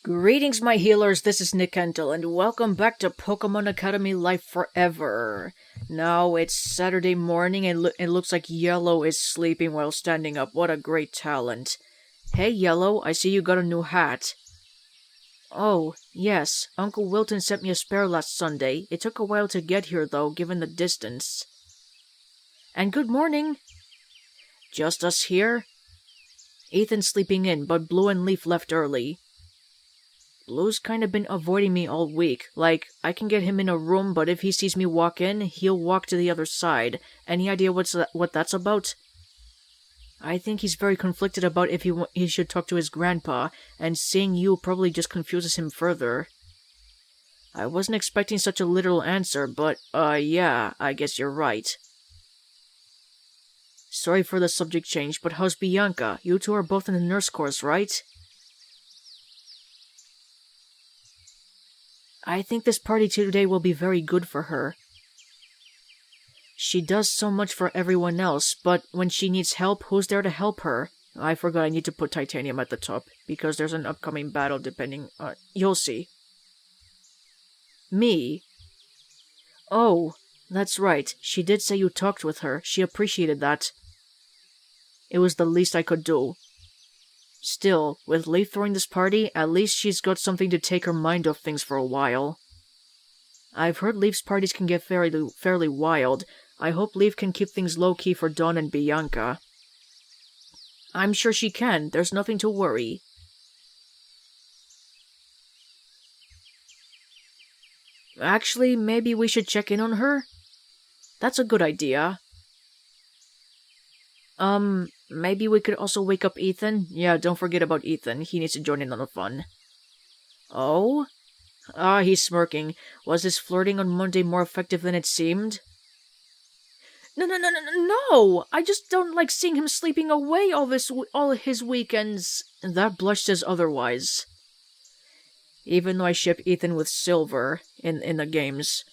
Greetings, my healers. This is Nick Kentel, and welcome back to Pokemon Academy Life Forever. Now it's Saturday morning, and it looks like Yellow is sleeping while standing up. What a great talent. Hey, Yellow, I see you got a new hat. Oh, yes. Uncle Wilton sent me a spare last Sunday. It took a while to get here, though, given the distance. And good morning. Just us here? Ethan's sleeping in, but Blue and Leaf left early. Blue's kind of been avoiding me all week. Like, I can get him in a room, but if he sees me walk in, he'll walk to the other side. Any idea what that's about? I think he's very conflicted about if he should talk to his grandpa, and seeing you probably just confuses him further. I wasn't expecting such a literal answer, but, yeah, I guess you're right. Sorry for the subject change, but how's Bianca? You two are both in the nurse course, right? I think this party today will be very good for her. She does so much for everyone else, but when she needs help, who's there to help her? I forgot I need to put Titanium at the top, because there's an upcoming battle depending on... You'll see. Me? Oh, that's right. She did say you talked with her. She appreciated that. It was the least I could do. Still, with Leaf throwing this party, at least she's got something to take her mind off things for a while. I've heard Leaf's parties can get fairly wild. I hope Leaf can keep things low-key for Dawn and Bianca. I'm sure she can. There's nothing to worry. Actually, maybe we should check in on her? That's a good idea. Maybe we could also wake up Ethan? Yeah, don't forget about Ethan. He needs to join in on the fun. Oh? He's smirking. Was his flirting on Monday more effective than it seemed? No! I just don't like seeing him sleeping away all his weekends. That blush says otherwise. Even though I ship Ethan with Silver in the games.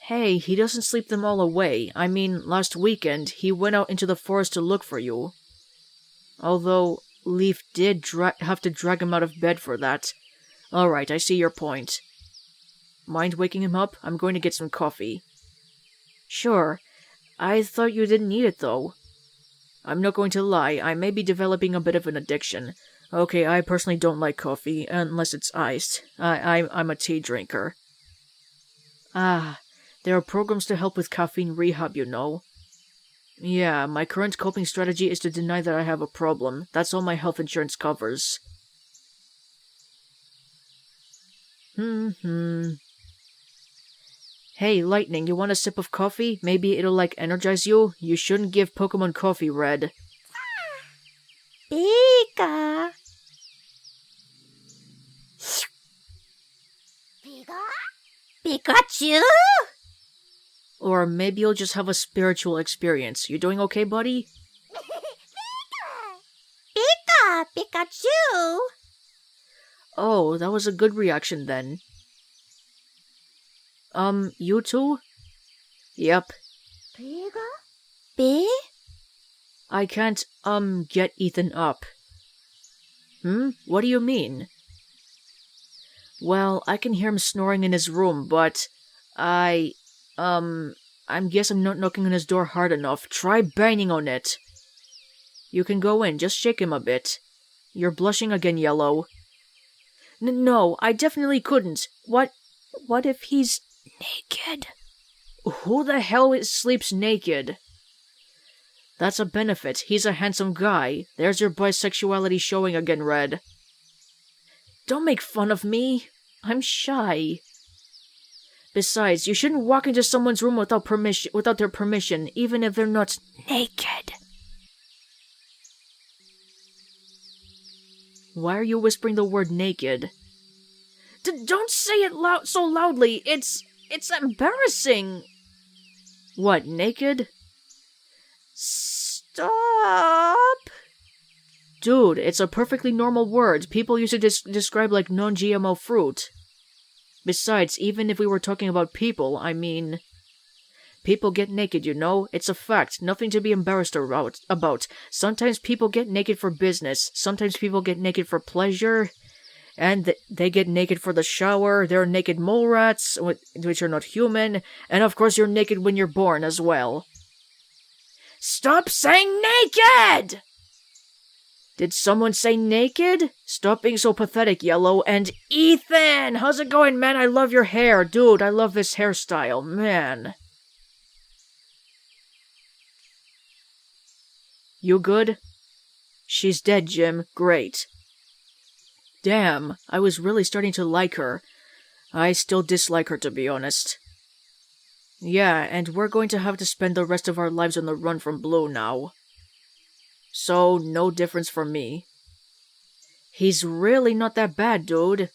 Hey, he doesn't sleep them all away. I mean, last weekend, he went out into the forest to look for you. Although, Leaf did have to drag him out of bed for that. Alright, I see your point. Mind waking him up? I'm going to get some coffee. Sure. I thought you didn't need it, though. I'm not going to lie, I may be developing a bit of an addiction. Okay, I personally don't like coffee, unless it's iced. I'm a tea drinker. There are programs to help with caffeine rehab, you know. Yeah, my current coping strategy is to deny that I have a problem. That's all my health insurance covers. Hey, Lightning, you want a sip of coffee? Maybe it'll, energize you? You shouldn't give Pokemon coffee, Red. Pika! Pikachu? Or maybe you'll just have a spiritual experience. You doing okay, buddy? Pika! Pikachu! Oh, that was a good reaction then. You two? Yep. Pika? I can't, get Ethan up. What do you mean? Well, I can hear him snoring in his room, but I guess I'm not knocking on his door hard enough. Try banging on it. You can go in, just shake him a bit. You're blushing again, Yellow. No, I definitely couldn't. What if he's naked? Who the hell sleeps naked? That's a benefit. He's a handsome guy. There's your bisexuality showing again, Red. Don't make fun of me. I'm shy. Besides, you shouldn't walk into someone's room without their permission, even if they're not naked. Why are you whispering the word naked? Don't say it so loudly. It's embarrassing. What, naked? Stop! Dude, it's a perfectly normal word. People use it to describe non-GMO fruit. Besides, even if we were talking about people, I mean... People get naked, you know? It's a fact. Nothing to be embarrassed about. Sometimes people get naked for business. Sometimes people get naked for pleasure. And they get naked for the shower. There are naked mole rats, which are not human. And of course you're naked when you're born as well. Stop saying naked! Did someone say naked? Stop being so pathetic, Yellow. And Ethan! How's it going, man? I love your hair. Dude, I love this hairstyle. Man. You good? She's dead, Jim. Great. Damn, I was really starting to like her. I still dislike her, to be honest. Yeah, and we're going to have to spend the rest of our lives on the run from Blue now. So, no difference for me. He's really not that bad, dude.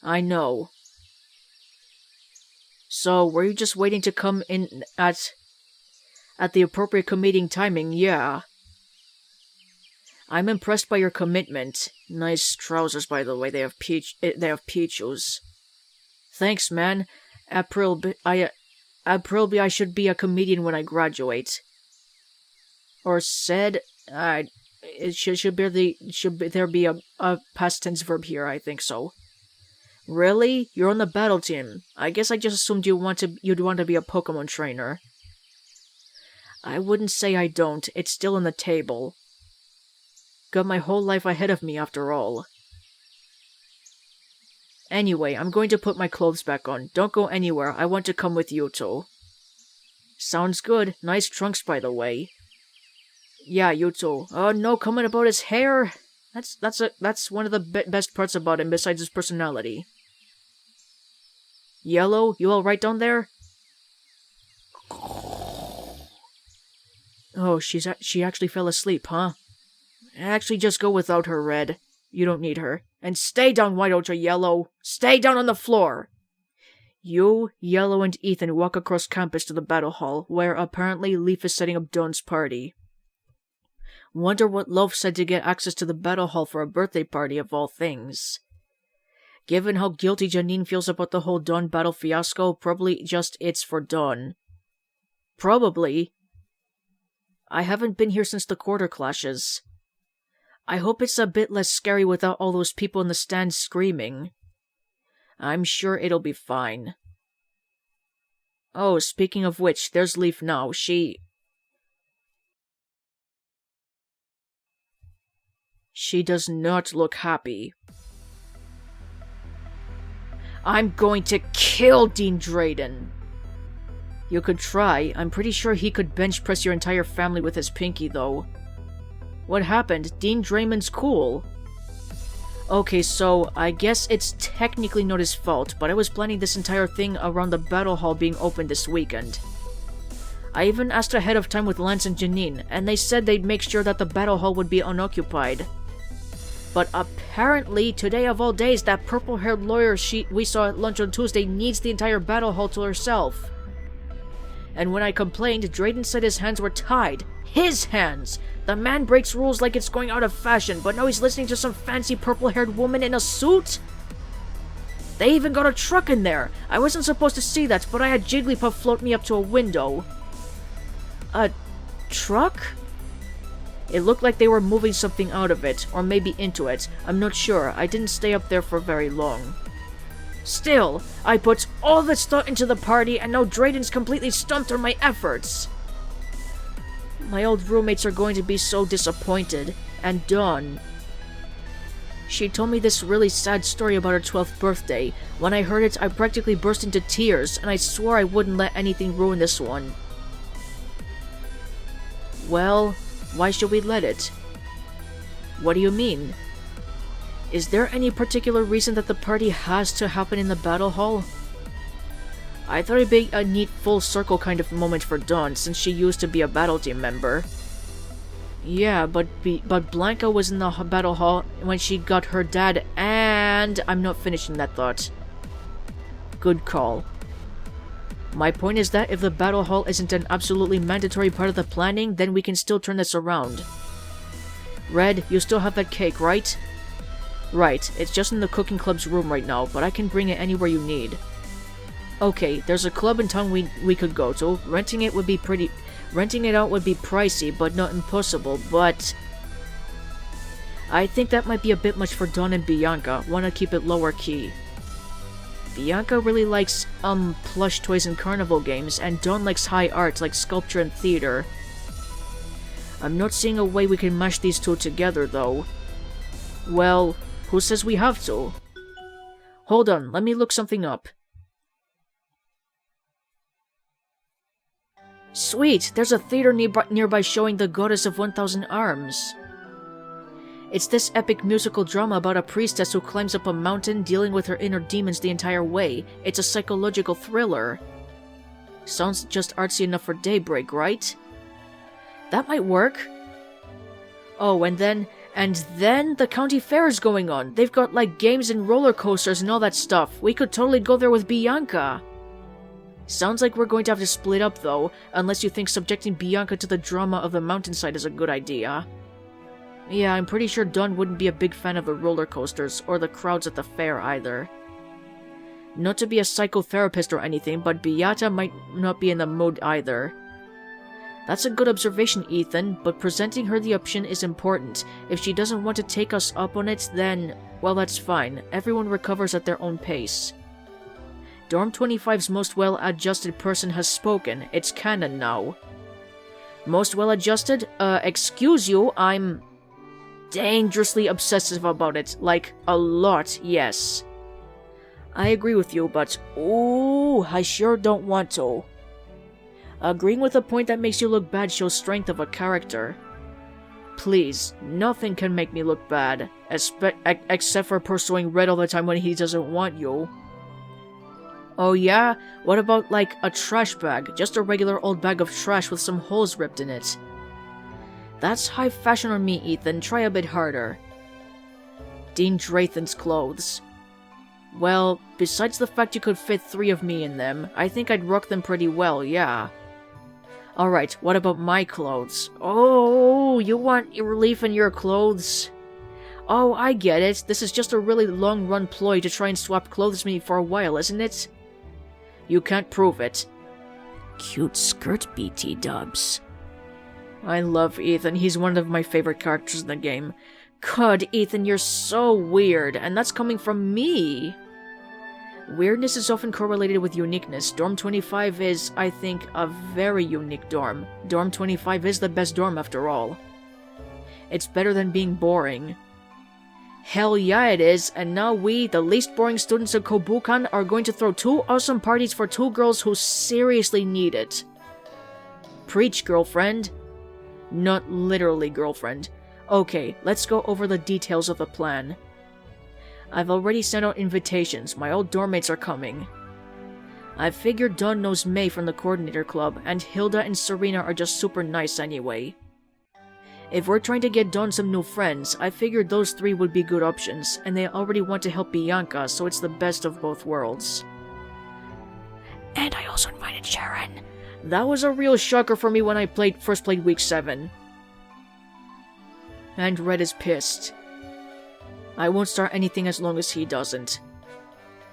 I know. So, were you just waiting to come in at the appropriate comedian timing? Yeah. I'm impressed by your commitment. Nice trousers, by the way. They have peaches. Thanks, man. I should be a comedian when I graduate. Or said, should there be a past tense verb here? I think so. Really? You're on the battle team. I guess I just assumed you'd want to be a Pokemon trainer. I wouldn't say I don't. It's still on the table. Got my whole life ahead of me, after all. Anyway, I'm going to put my clothes back on. Don't go anywhere. I want to come with you two. Sounds good. Nice trunks, by the way. Yeah, you too. Oh, no comment about his hair. That's one of the best parts about him, besides his personality. Yellow, you all right down there? Oh, she actually fell asleep, huh? Actually, just go without her, Red. You don't need her. And stay down, why don't you, Yellow? Stay down on the floor! You, Yellow, and Ethan walk across campus to the battle hall, where apparently Leaf is setting up Dawn's party. Wonder what Loaf said to get access to the battle hall for a birthday party of all things. Given how guilty Janine feels about the whole Dawn battle fiasco, probably just it's for Dawn. Probably. I haven't been here since the quarter clashes. I hope it's a bit less scary without all those people in the stands screaming. I'm sure it'll be fine. Oh, speaking of which, there's Leaf now. She does not look happy. I'm going to kill Dean Drayden. You could try. I'm pretty sure he could bench press your entire family with his pinky, though. What happened? Dean Draymond's cool. Okay, so I guess it's technically not his fault, but I was planning this entire thing around the battle hall being open this weekend. I even asked ahead of time with Lance and Janine, and they said they'd make sure that the battle hall would be unoccupied. But apparently, today of all days, that purple-haired lawyer we saw at lunch on Tuesday needs the entire battle hall to herself. And when I complained, Drayden said his hands were tied. His hands! The man breaks rules like it's going out of fashion, but now he's listening to some fancy purple-haired woman in a suit? They even got a truck in there! I wasn't supposed to see that, but I had Jigglypuff float me up to a window. A truck? It looked like they were moving something out of it, or maybe into it. I'm not sure. I didn't stay up there for very long. Still, I put all this thought into the party, and now Drayden's completely stumped on my efforts. My old roommates are going to be so disappointed. And Dawn. She told me this really sad story about her 12th birthday. When I heard it, I practically burst into tears, and I swore I wouldn't let anything ruin this one. Well, why should we let it? What do you mean? Is there any particular reason that the party has to happen in the battle hall? I thought it'd be a neat full circle kind of moment for Dawn, since she used to be a battle team member. Yeah, but Bianca was in the battle hall when she got her dad, and I'm not finishing that thought. Good call. My point is that if the battle hall isn't an absolutely mandatory part of the planning, then we can still turn this around. Red, you still have that cake, right? Right, it's just in the cooking club's room right now, but I can bring it anywhere you need. Okay, there's a club in town we could go to. Renting it out would be pricey, but not impossible, but I think that might be a bit much for Dawn and Bianca. Wanna keep it lower key. Bianca really likes, plush toys and carnival games, and Dawn likes high art like sculpture and theater. I'm not seeing a way we can mash these two together, though. Well, who says we have to? Hold on, let me look something up. Sweet! There's a theater nearby showing The Goddess of 1,000 Arms. It's this epic musical drama about a priestess who climbs up a mountain dealing with her inner demons the entire way. It's a psychological thriller. Sounds just artsy enough for daybreak, right? That might work. Oh, and then the county fair is going on. They've got like games and roller coasters and all that stuff. We could totally go there with Bianca. Sounds like we're going to have to split up though, unless you think subjecting Bianca to the drama of the mountainside is a good idea. Yeah, I'm pretty sure Dawn wouldn't be a big fan of the roller coasters, or the crowds at the fair either. Not to be a psychotherapist or anything, but Beata might not be in the mood either. That's a good observation, Ethan, but presenting her the option is important. If she doesn't want to take us up on it, then, well, that's fine. Everyone recovers at their own pace. Dorm 25's most well-adjusted person has spoken. It's canon now. Most well-adjusted? Excuse you, I'm dangerously obsessive about it. Like, a lot, yes. I agree with you, but ooh, I sure don't want to. Agreeing with a point that makes you look bad shows strength of a character. Please, nothing can make me look bad, except for pursuing Red all the time when he doesn't want you. Oh yeah? What about, like, a trash bag? Just a regular old bag of trash with some holes ripped in it. That's high fashion on me, Ethan. Try a bit harder. Dean Drayton's clothes. Well, besides the fact you could fit 3 of me in them, I think I'd rock them pretty well, yeah. Alright, what about my clothes? Oh, you want relief in your clothes? Oh, I get it. This is just a really long-run ploy to try and swap clothes with me for a while, isn't it? You can't prove it. Cute skirt, BT dubs. I love Ethan. He's one of my favorite characters in the game. God, Ethan, you're so weird, and that's coming from me. Weirdness is often correlated with uniqueness. Dorm 25 is, I think, a very unique dorm. Dorm 25 is the best dorm after all. It's better than being boring. Hell yeah it is, and now we, the least boring students of Kobukan, are going to throw 2 awesome parties for 2 girls who seriously need it. Preach, girlfriend. Not literally, girlfriend. Okay, let's go over the details of the plan. I've already sent out invitations. My old dorm mates are coming. I figured Dawn knows May from the coordinator club, and Hilda and Serena are just super nice anyway. If we're trying to get Dawn some new friends, I figured those 3 would be good options, and they already want to help Bianca, so it's the best of both worlds. And I also invited Sharon. That was a real shocker for me when I first played week 7. And Red is pissed. I won't start anything as long as he doesn't.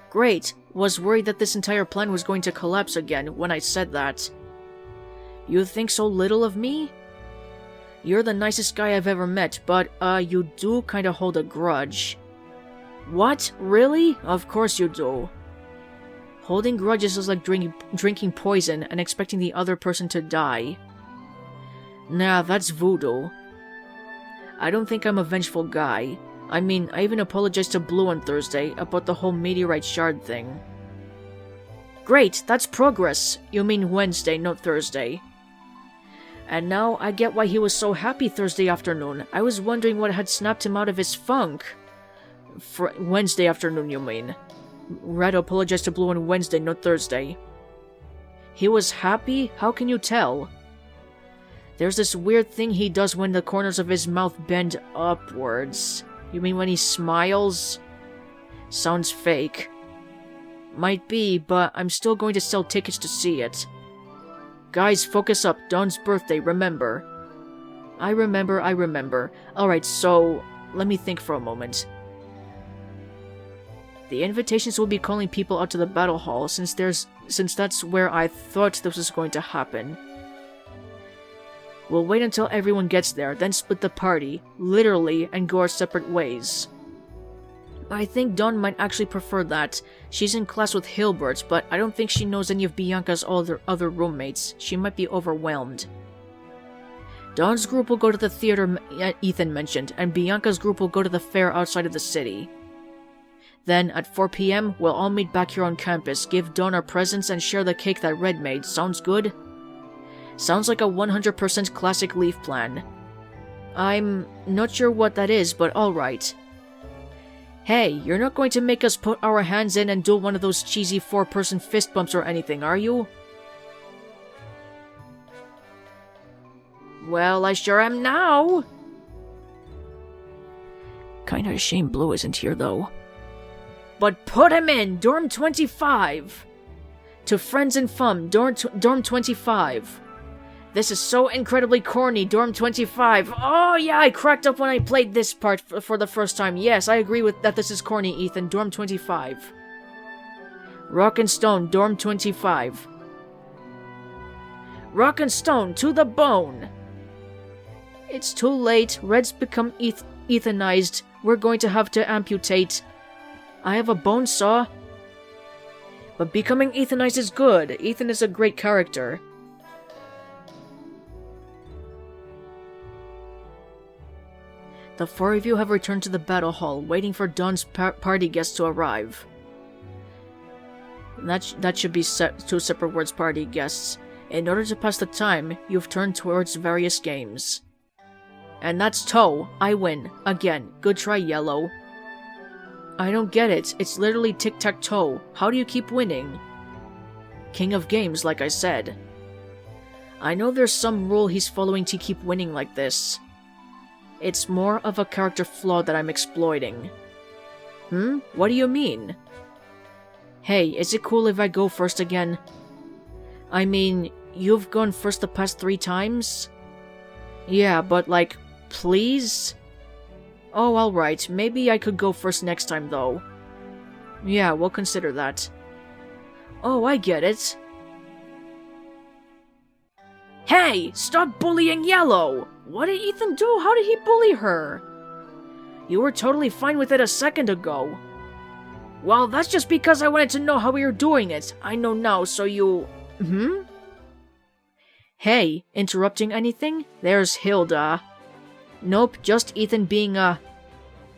Great. Was worried that this entire plan was going to collapse again when I said that. You think so little of me? You're the nicest guy I've ever met, but, you do kinda hold a grudge. What? Really? Of course you do. Holding grudges is like drinking poison and expecting the other person to die. Nah, that's voodoo. I don't think I'm a vengeful guy. I mean, I even apologized to Blue on Thursday about the whole meteorite shard thing. Great, that's progress. You mean Wednesday, not Thursday. And now I get why he was so happy Thursday afternoon. I was wondering what had snapped him out of his funk. Wednesday afternoon, you mean. Red apologized to Blue on Wednesday, not Thursday. He was happy? How can you tell? There's this weird thing he does when the corners of his mouth bend upwards. You mean when he smiles? Sounds fake. Might be, but I'm still going to sell tickets to see it. Guys, focus up. Dawn's birthday, remember. I remember. Alright, so let me think for a moment. The invitations will be calling people out to the battle hall since that's where I thought this was going to happen. We'll wait until everyone gets there, then split the party, literally, and go our separate ways. I think Dawn might actually prefer that. She's in class with Hilbert, but I don't think she knows any of Bianca's other roommates. She might be overwhelmed. Dawn's group will go to the theater Ethan mentioned, and Bianca's group will go to the fair outside of the city. Then, at 4 p.m., we'll all meet back here on campus, give Dawn our presents, and share the cake that Red made. Sounds good? Sounds like a 100% classic Leaf plan. I'm not sure what that is, but alright. Hey, you're not going to make us put our hands in and do one of those cheesy 4-person fist bumps or anything, are you? Well, I sure am now! Kinda a shame Blue isn't here, though. But put him in! Dorm 25! To friends and fun, Dorm 25. This is so incredibly corny, Dorm 25. Oh yeah, I cracked up when I played this part for the first time. Yes, I agree with that this is corny, Ethan. Dorm 25. Rock and Stone, Dorm 25. Rock and Stone, to the bone! It's too late. Red's become Ethanized. We're going to have to amputate. I have a bone saw. But becoming Ethanized is good. Ethan is a great character. The 4 of you have returned to the battle hall, waiting for Dawn's party guests to arrive. That should be 2 separate words, party guests. In order to pass the time, you've turned towards various games. And that's toe. I win. Again. Good try, Yellow. I don't get it. It's literally tic-tac-toe. How do you keep winning? King of games, like I said. I know there's some rule he's following to keep winning like this. It's more of a character flaw that I'm exploiting. What do you mean? Hey, is it cool if I go first again? I mean, you've gone first the past 3 times? Yeah, but like, please? Oh, alright. Maybe I could go first next time, though. Yeah, we'll consider that. Oh, I get it. Hey! Stop bullying Yellow! What did Ethan do? How did he bully her? You were totally fine with it a second ago. Well, that's just because I wanted to know how we were doing it. I know now, so you... Hey, interrupting anything? There's Hilda. Nope, just Ethan being a...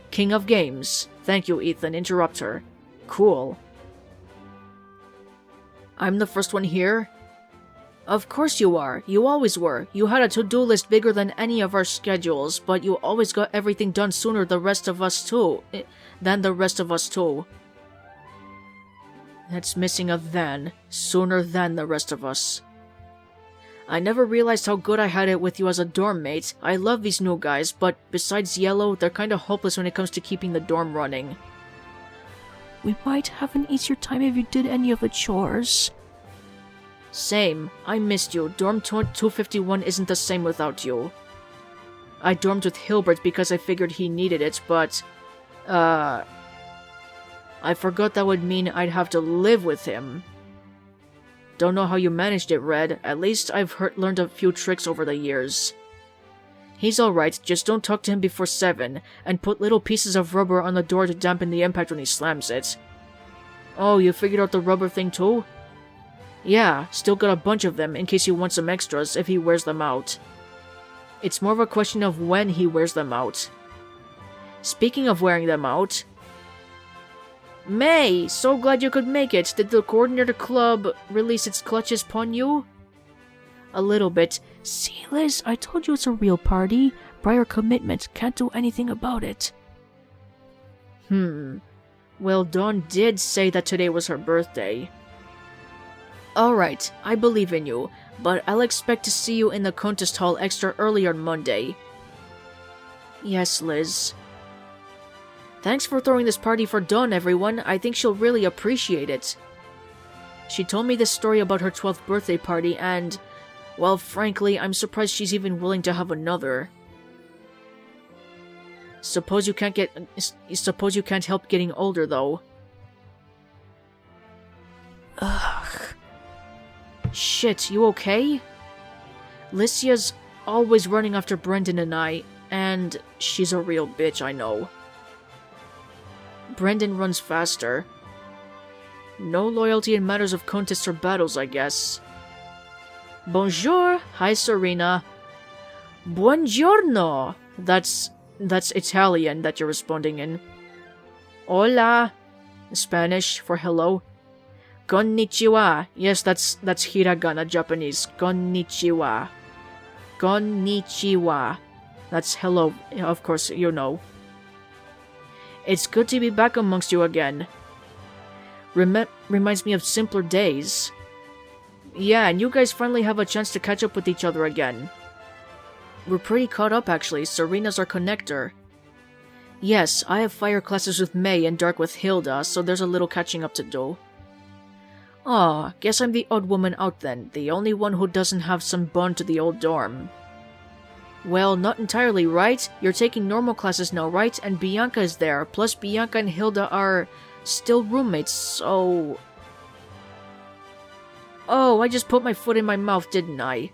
King of games. Thank you, Ethan. Interrupt her. Cool. I'm the first one here? Of course you are. You always were. You had a to-do list bigger than any of our schedules, but you always got everything done sooner than the rest of us too. That's missing a then. Sooner than the rest of us. I never realized how good I had it with you as a dorm mate. I love these new guys, but besides Yellow, they're kinda hopeless when it comes to keeping the dorm running. We might have an easier time if you did any of the chores. Same. I missed you. Dorm 251 isn't the same without you. I dormed with Hilbert because I figured he needed it, but... I forgot that would mean I'd have to live with him. Don't know how you managed it, Red. At least I've learned a few tricks over the years. He's alright, just don't talk to him before 7, and put little pieces of rubber on the door to dampen the impact when he slams it. Oh, you figured out the rubber thing too? Yeah, still got a bunch of them in case you want some extras if he wears them out. It's more of a question of when he wears them out. Speaking of wearing them out... May! So glad you could make it. Did the coordinator club release its clutches upon you? A little bit. See, Liz, I told you it's a real party. Prior commitment. Can't do anything about it. Well, Dawn did say that today was her birthday. Alright, I believe in you, but I'll expect to see you in the contest hall extra early on Monday. Yes, Liz. Thanks for throwing this party for Dawn, everyone. I think she'll really appreciate it. She told me this story about her 12th birthday party and, well, frankly, I'm surprised she's even willing to have another. Suppose you can't help getting older, though. Ugh. Shit, you okay? Lycia's... always running after Brendan and I, and she's a real bitch, I know. Brendan runs faster. No loyalty in matters of contests or battles, I guess. Bonjour! Hi, Serena. Buongiorno! That's Italian that you're responding in. Hola! Spanish for hello. Konnichiwa. Yes, that's hiragana, Japanese. Konnichiwa. Konnichiwa. That's hello, of course, you know. It's good to be back amongst you again. Reminds me of simpler days. Yeah, and you guys finally have a chance to catch up with each other again. We're pretty caught up, actually. Serena's our connector. Yes, I have fire classes with May and dark with Hilda, so there's a little catching up to do. Aw, guess I'm the odd woman out then, the only one who doesn't have some bond to the old dorm. Well, not entirely, right? You're taking normal classes now, right? And Bianca is there, plus Bianca and Hilda are still roommates, so... Oh, I just put my foot in my mouth, didn't I?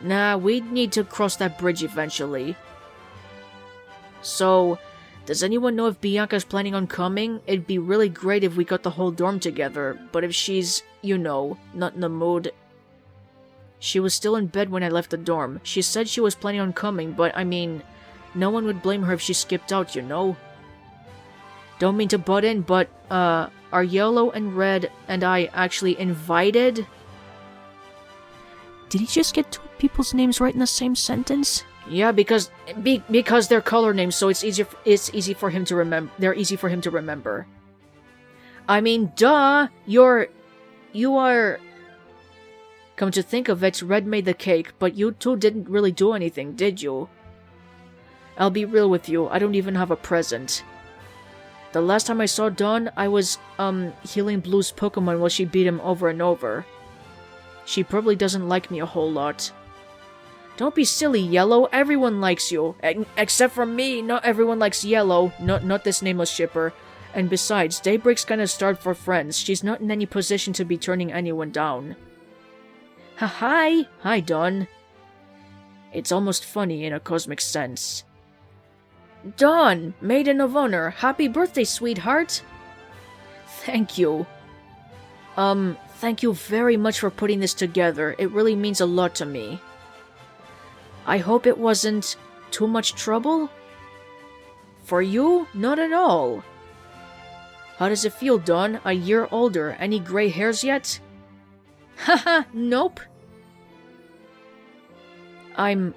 Nah, we need to cross that bridge eventually. So, does anyone know if Bianca's planning on coming? It'd be really great if we got the whole dorm together, but if she's, you know, not in the mood... She was still in bed when I left the dorm. She said she was planning on coming, but I mean, no one would blame her if she skipped out, you know? Don't mean to butt in, but, are Yellow and Red and I actually invited? Did he just get two people's names right in the same sentence? Yeah, because they're color names, so it's easy for him to remember. They're easy for him to remember. I mean, duh! You are... Come to think of it, Red made the cake, but you two didn't really do anything, did you? I'll be real with you, I don't even have a present. The last time I saw Dawn, I was, healing Blue's Pokemon while she beat him over and over. She probably doesn't like me a whole lot. Don't be silly, Yellow, everyone likes you. Except for me, not everyone likes Yellow, not this nameless shipper. And besides, Daybreak's kinda starved for friends, she's not in any position to be turning anyone down. Hi! Hi, Dawn. It's almost funny in a cosmic sense. Dawn, Maiden of Honor, happy birthday, sweetheart! Thank you. Thank you very much for putting this together. It really means a lot to me. I hope it wasn't too much trouble? For you? Not at all. How does it feel, Dawn? A year older. Any gray hairs yet? Haha, nope. I'm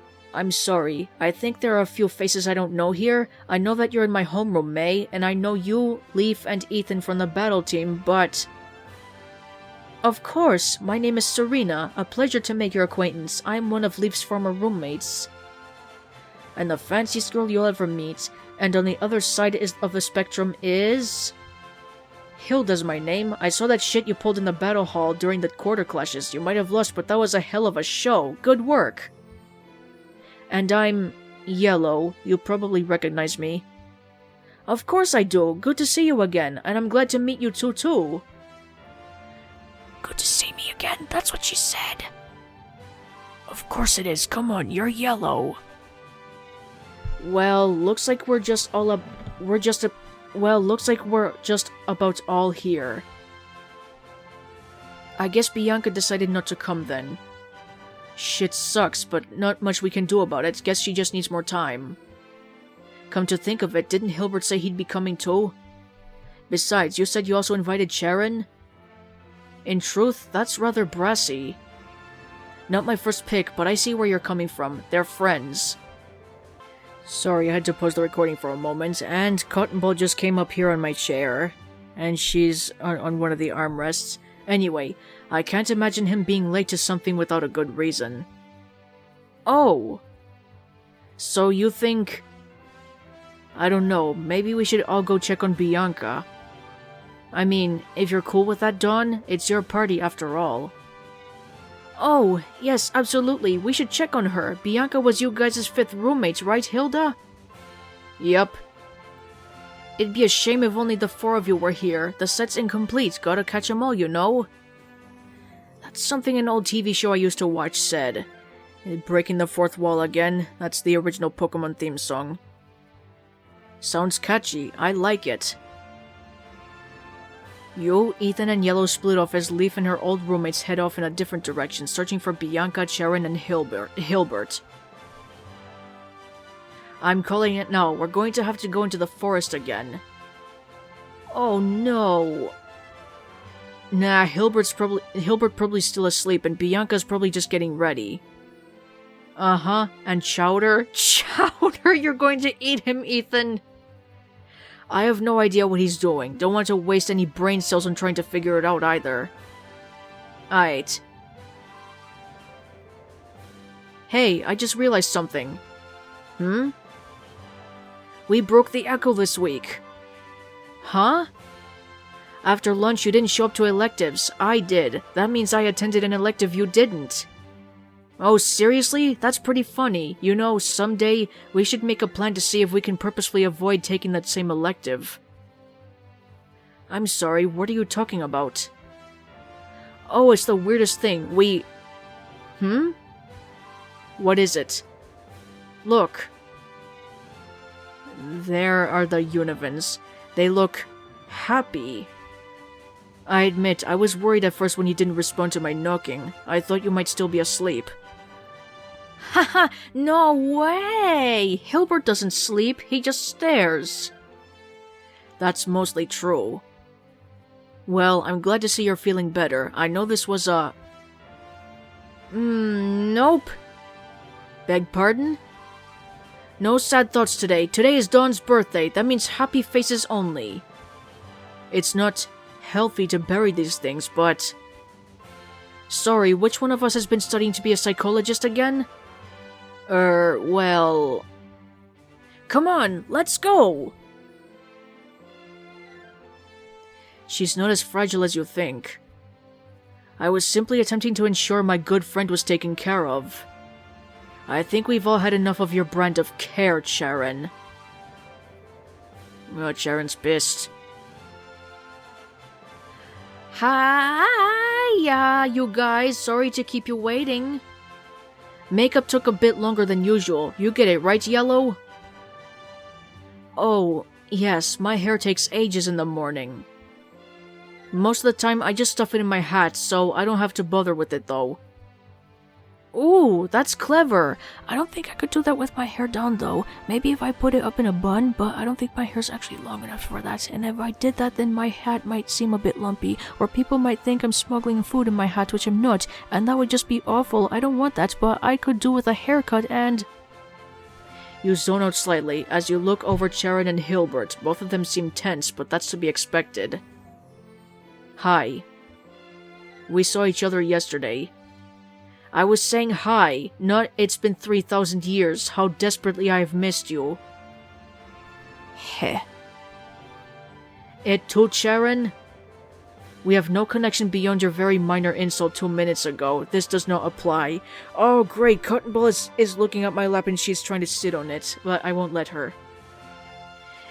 sorry. I think there are a few faces I don't know here. I know that you're in my homeroom, May, and I know you, Leaf, and Ethan from the battle team, but... Of course, my name is Serena. A pleasure to make your acquaintance. I'm one of Leaf's former roommates. And the fanciest girl you'll ever meet. And on the other side of the spectrum is... Hilda's my name. I saw that shit you pulled in the battle hall during the quarter clashes. You might have lost, but that was a hell of a show. Good work. And I'm... Yellow. You probably recognize me. Of course I do. Good to see you again. And I'm glad to meet you two, too. Good to see me again. That's what she said. Of course it is. Come on, you're Yellow. Well, looks like we're just about all here. I guess Bianca decided not to come then. Shit sucks, but not much we can do about it. Guess she just needs more time. Come to think of it, didn't Hilbert say he'd be coming too? Besides, you said you also invited Sharon? In truth, that's rather brassy. Not my first pick, but I see where you're coming from. They're friends. Sorry, I had to pause the recording for a moment, and Cotton Ball just came up here on my chair. And she's on one of the armrests. Anyway, I can't imagine him being late to something without a good reason. Oh. So you think... I don't know, maybe we should all go check on Bianca. I mean, if you're cool with that, Dawn, it's your party after all. Oh, yes, absolutely, we should check on her. Bianca was you guys' 5th roommates, right, Hilda? Yep. It'd be a shame if only the 4 of you were here. The set's incomplete, gotta catch 'em all, you know? That's something an old TV show I used to watch said. Breaking the fourth wall again. That's the original Pokemon theme song. Sounds catchy. I like it. You, Ethan, and Yellow split off as Leaf and her old roommates head off in a different direction, searching for Bianca, Sharon, and Hilbert. I'm calling it now. We're going to have to go into the forest again. Oh no. Nah, Hilbert probably still asleep, and Bianca's probably just getting ready. Uh-huh, and Chowder? Chowder, you're going to eat him, Ethan! I have no idea what he's doing. Don't want to waste any brain cells on trying to figure it out either. Aight. Hey, I just realized something. We broke the Echo this week. Huh? After lunch you didn't show up to electives. I did. That means I attended an elective you didn't. Oh, seriously? That's pretty funny. You know, someday we should make a plan to see if we can purposefully avoid taking that same elective. I'm sorry, what are you talking about? Oh, it's the weirdest thing. What is it? Look. There are the Univans. They look happy. I admit, I was worried at first when you didn't respond to my knocking. I thought you might still be asleep. Haha, no way! Hilbert doesn't sleep, he just stares. That's mostly true. Well, I'm glad to see you're feeling better. I know this was a... Nope. Beg pardon? No sad thoughts today. Today is Dawn's birthday. That means happy faces only. It's not healthy to bury these things, but... Sorry, which one of us has been studying to be a psychologist again? Well... Come on, let's go! She's not as fragile as you think. I was simply attempting to ensure my good friend was taken care of. I think we've all had enough of your brand of care, Sharon. Oh, Sharon's pissed. Hiya, you guys. Sorry to keep you waiting. Makeup took a bit longer than usual. You get it, right, Yellow? Oh, yes, my hair takes ages in the morning. Most of the time, I just stuff it in my hat, so I don't have to bother with it, though. Ooh, that's clever. I don't think I could do that with my hair down, though. Maybe if I put it up in a bun, but I don't think my hair's actually long enough for that. And if I did that, then my hat might seem a bit lumpy, or people might think I'm smuggling food in my hat, which I'm not, and that would just be awful. I don't want that, but I could do with a haircut and... You zone out slightly as you look over Sharon and Hilbert. Both of them seem tense, but that's to be expected. Hi. We saw each other yesterday. I was saying hi, not it's been 3,000 years, how desperately I have missed you. Heh. It too, Sharon? We have no connection beyond your very minor insult 2 minutes ago. This does not apply. Oh, great, Cotton Ball is looking at my lap and she's trying to sit on it, but I won't let her.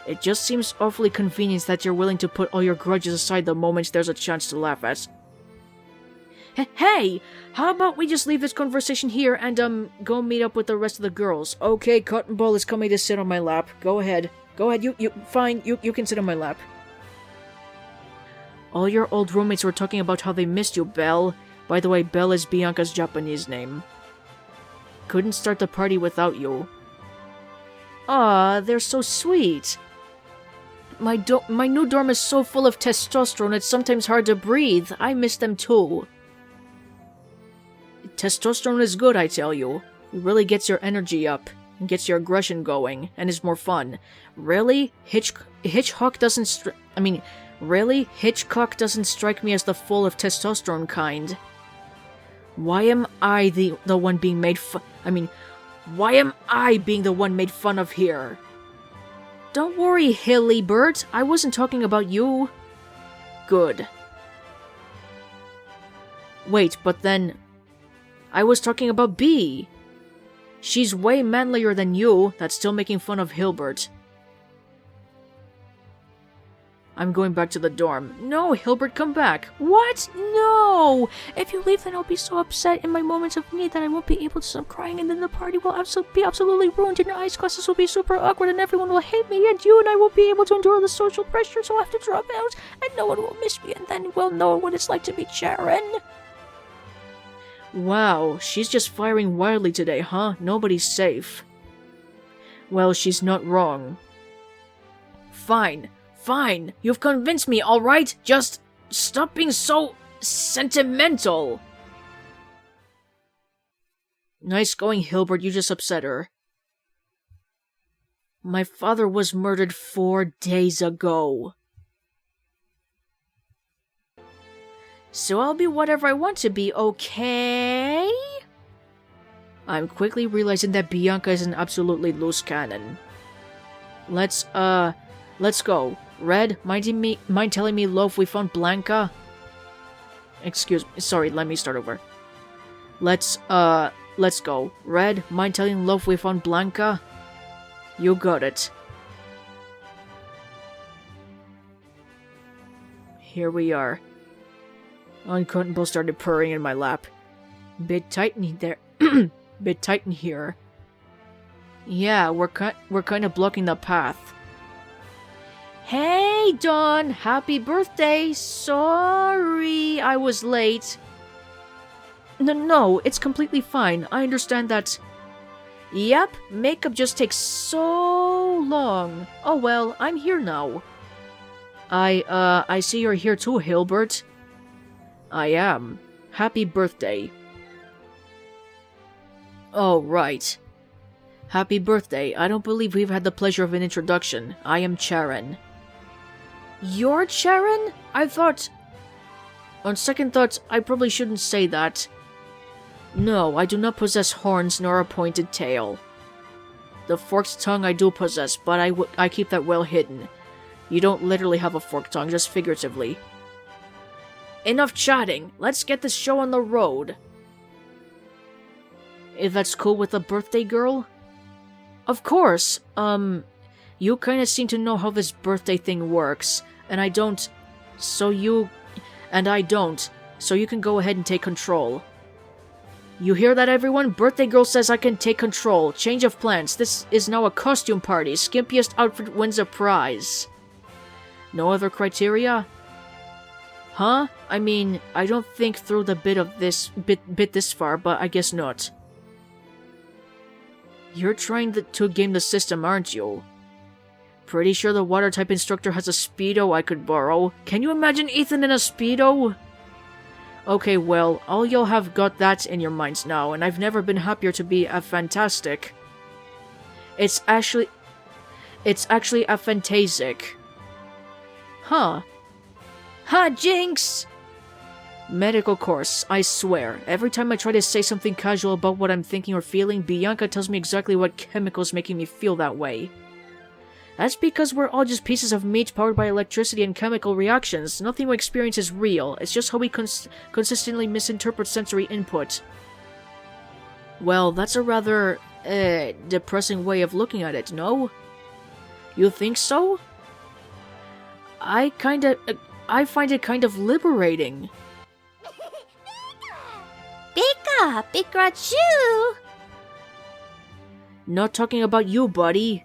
It just seems awfully convenient that you're willing to put all your grudges aside the moment there's a chance to laugh at. Hey! How about we just leave this conversation here and, go meet up with the rest of the girls? Okay, Cotton Ball is coming to sit on my lap. Go ahead. Go ahead, you can sit on my lap. All your old roommates were talking about how they missed you, Belle. By the way, Belle is Bianca's Japanese name. Couldn't start the party without you. Aw, they're so sweet. My new dorm is so full of testosterone it's sometimes hard to breathe. I miss them too. Testosterone is good, I tell you. It really gets your energy up, and gets your aggression going, and is more fun. Really? Hitchcock doesn't strike me as the full of testosterone kind. Why am I the one being made why am I being the one made fun of here? Don't worry, Hilbert. I wasn't talking about you. Good. Wait, but then... I was talking about Bea. She's way manlier than you. That's still making fun of Hilbert. I'm going back to the dorm. No, Hilbert, come back. What? No! If you leave, then I'll be so upset in my moments of need that I won't be able to stop crying, and then the party will be absolutely ruined, and your ice classes will be super awkward, and everyone will hate me, and you and I won't be able to endure the social pressure, so I'll have to drop out, and no one will miss me, and then we'll know what it's like to be Sharon. Wow, she's just firing wildly today, huh? Nobody's safe. Well, she's not wrong. Fine. Fine, you've convinced me, alright? Just stop being so sentimental. Nice going, Hilbert, you just upset her. My father was murdered 4 days ago. So I'll be whatever I want to be, okay? I'm quickly realizing that Bianca is an absolutely loose cannon. Let's go. Red, mind telling me, Loaf, we found Bianca? Excuse me, sorry, let me start over. Let's go. Red, mind telling Loaf we found Bianca? You got it. Here we are. Uncountable started purring in my lap. Bit tight in there. Bit tight in here. Yeah, we're kind of blocking the path. Hey, Dawn! Happy birthday! Sorry I was late. No, it's completely fine. I understand that... Yep, makeup just takes so long. Oh well, I'm here now. I see you're here too, Hilbert. I am. Happy birthday. Oh, right. Happy birthday. I don't believe we've had the pleasure of an introduction. I am Charon. You're Charon? I thought... On second thoughts, I probably shouldn't say that. No, I do not possess horns nor a pointed tail. The forked tongue I do possess, but I keep that well hidden. You don't literally have a forked tongue, just figuratively. Enough chatting. Let's get this show on the road. If that's cool with the birthday girl? Of course. You kinda seem to know how this birthday thing works, and I don't, so you can go ahead and take control. You hear that, everyone? Birthday girl says I can take control. Change of plans. This is now a costume party. Skimpiest outfit wins a prize. No other criteria? Huh? I mean, I don't think through the bit this far, but I guess not. You're trying to game the system, aren't you? Pretty sure the water type instructor has a Speedo I could borrow. Can you imagine Ethan in a Speedo? Okay, well, all y'all have got that in your minds now, and I've never been happier to be a fantastic. It's actually a fantasic. Huh. Ha, jinx! Medical course, I swear. Every time I try to say something casual about what I'm thinking or feeling, Bianca tells me exactly what chemical's making me feel that way. That's because we're all just pieces of meat powered by electricity and chemical reactions. Nothing we experience is real. It's just how we consistently misinterpret sensory input. Well, that's a rather, depressing way of looking at it, no? You think so? I find it kind of liberating. Pika, Pikachu! Not talking about you, buddy.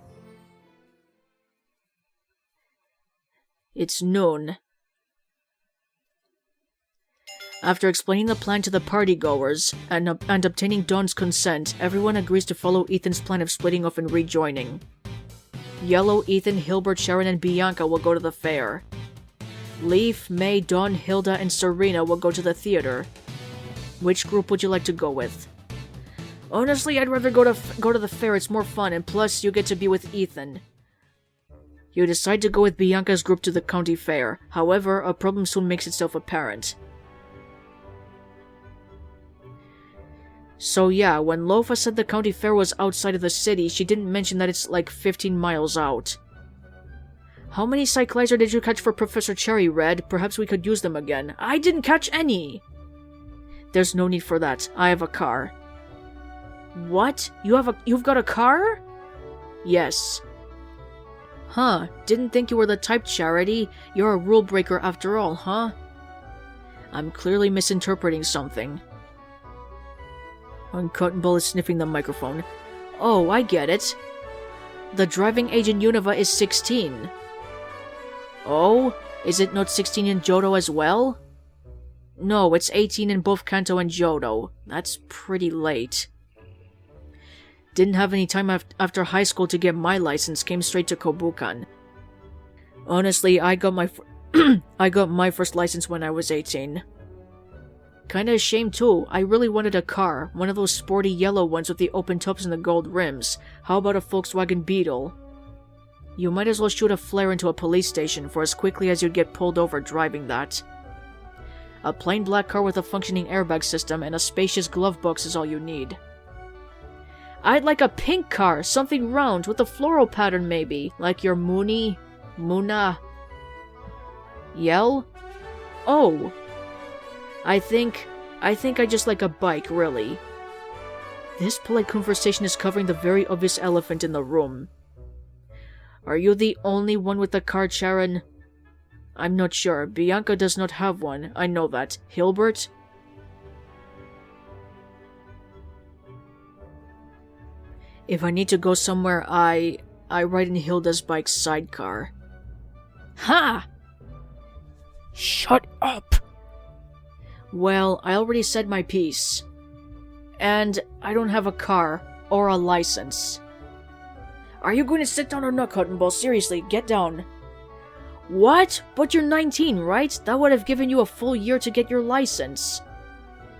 It's noon. After explaining the plan to the partygoers and obtaining Dawn's consent, everyone agrees to follow Ethan's plan of splitting off and rejoining. Yellow, Ethan, Hilbert, Sharon, and Bianca will go to the fair. Leaf, May, Dawn, Hilda, and Serena will go to the theater. Which group would you like to go with? Honestly, I'd rather go to the fair. It's more fun, and plus you get to be with Ethan. You decide to go with Bianca's group to the county fair. However, a problem soon makes itself apparent. So yeah, when Lofa said the county fair was outside of the city, she didn't mention that it's like 15 miles out. How many Cyclizer did you catch for Professor Cherry, Red? Perhaps we could use them again. I didn't catch any! There's no need for that. I have a car. What? You've got a car? Yes. Huh, didn't think you were the type, Charity. You're a rule breaker after all, huh? I'm clearly misinterpreting something. Cotton Ball is sniffing the microphone. Oh, I get it. The driving age in Unova is 16. Oh? Is it not 16 in Johto as well? No, it's 18 in both Kanto and Johto. That's pretty late. Didn't have any time after high school to get my license, came straight to Kobukan. Honestly, I got my first license when I was 18. Kinda ashamed too. I really wanted a car, one of those sporty yellow ones with the open tops and the gold rims. How about a Volkswagen Beetle? You might as well shoot a flare into a police station for as quickly as you'd get pulled over driving that. A plain black car with a functioning airbag system and a spacious glove box is all you need. I'd like a pink car, something round, with a floral pattern maybe, like your Muna... Yell? Oh! I think I just like a bike, really. This polite conversation is covering the very obvious elephant in the room. Are you the only one with a car, Sharon? I'm not sure. Bianca does not have one. I know that. Hilbert? If I need to go somewhere, I ride in Hilda's bike's sidecar. Ha! Shut up! Well, I already said my piece. And I don't have a car or a license. Are you going to sit down or not, Cotton Ball? Seriously, get down. What? But you're 19, right? That would have given you a full year to get your license.